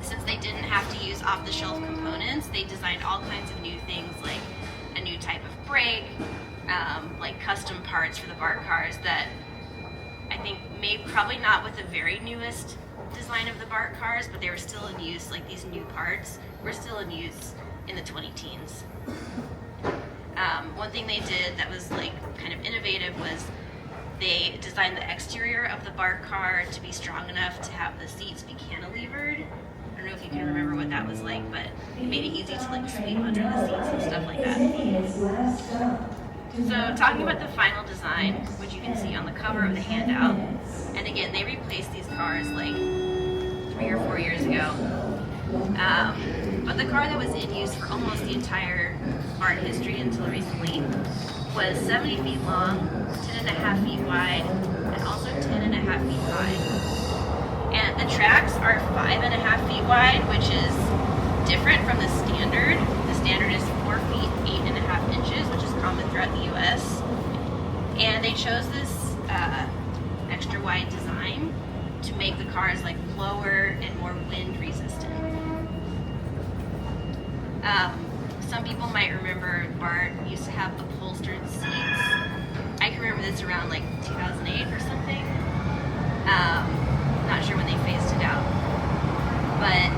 Since they didn't have to use off-the-shelf components, they designed all kinds of new things, like a new type of brake, like custom parts for the BART cars that I think probably not with the very newest design of the BART cars, but they were still in use, like these new parts were still in use in the 20-teens. One thing they did that was like kind of innovative was they designed the exterior of the BART car to be strong enough to have the seats be cantilevered. I don't know if you can remember what that was like, but it made it easy to like sweep under the seats and stuff like that. So talking about the final design, which you can see on the cover of the handout, and again, they replaced these cars like 3 or 4 years ago. But the car that was in use for almost the entire BART history until recently was 70 feet long, 10.5 feet wide, and also 10.5 feet high. And the tracks are 5.5 feet wide, which is different from the standard. The standard is 4 feet, 8.5 inches, which is common throughout the US. And they chose this extra wide design to make the cars like lower and more wind resistant. Some people might remember BART used to have upholstered seats. I can remember this around like 2008 or something. Not sure when they phased it out. But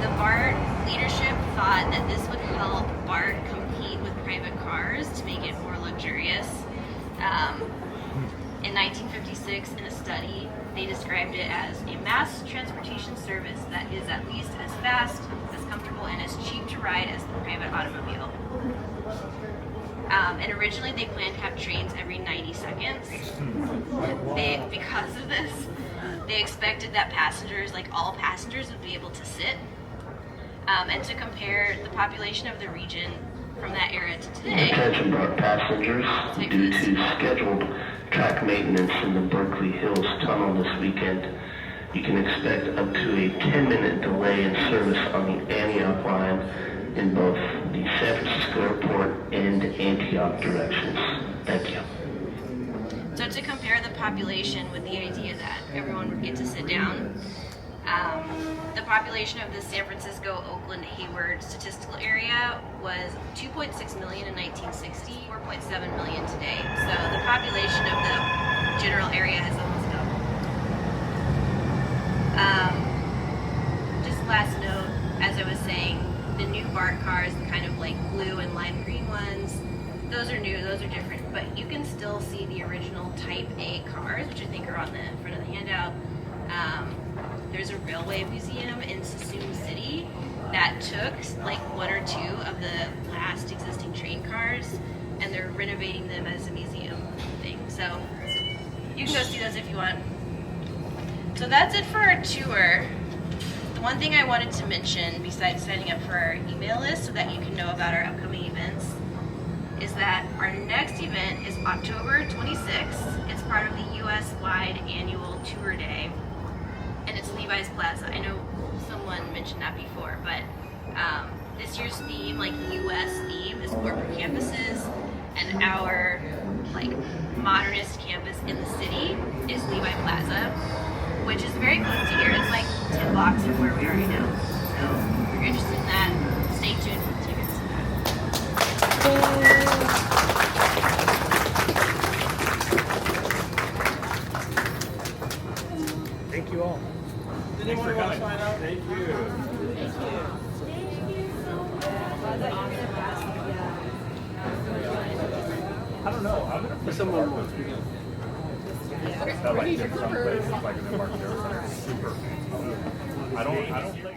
the BART leadership thought that this would help BART compete with private cars to make it more luxurious. In 1956, in a study, they described it as a mass transportation service that is at least as fast, as comfortable, and as cheap to ride as the private automobile. And originally they planned to have trains every 90 seconds. Because of this, they expected that passengers, like all passengers, would be able to sit. And to compare the population of the region from that era to today. Attention BART passengers, due to scheduled track maintenance in the Berkeley Hills Tunnel this weekend, you can expect up to a 10-minute delay in service on the Antioch line in both the San Francisco Airport and Antioch directions. Thank you. So to compare the population with the idea that everyone would get to sit down, the population of the San Francisco, Oakland, Hayward statistical area was 2.6 million in 1960, 4.7 million today. So the population of the general area has almost doubled. Just last note, BART cars, the kind of like blue and lime green ones. Those are new, those are different, but you can still see the original Type A cars, which I think are on the front of the handout. There's a railway museum in Suisun City that took like one or two of the last existing train cars, and they're renovating them as a museum thing. So you can go see those if you want. So that's it for our tour. The one thing I wanted to mention, besides signing up for our email list so that you can know about our upcoming events, is that our next event is October 26th. It's part of the US-wide annual tour day, and it's Levi's Plaza. I know someone mentioned that before, but this year's theme, like US theme, is corporate campuses, and our like modernist campus in the city is Levi Plaza, which is very close to here. It's like 10 blocks from where we are right now. So if you're interested in that, stay tuned for the tickets. Thank you all. Thanks for coming. Thank you. I don't know. I'm gonna put someone more. Like in some places, like in the Embarcadero Center, super. I don't think.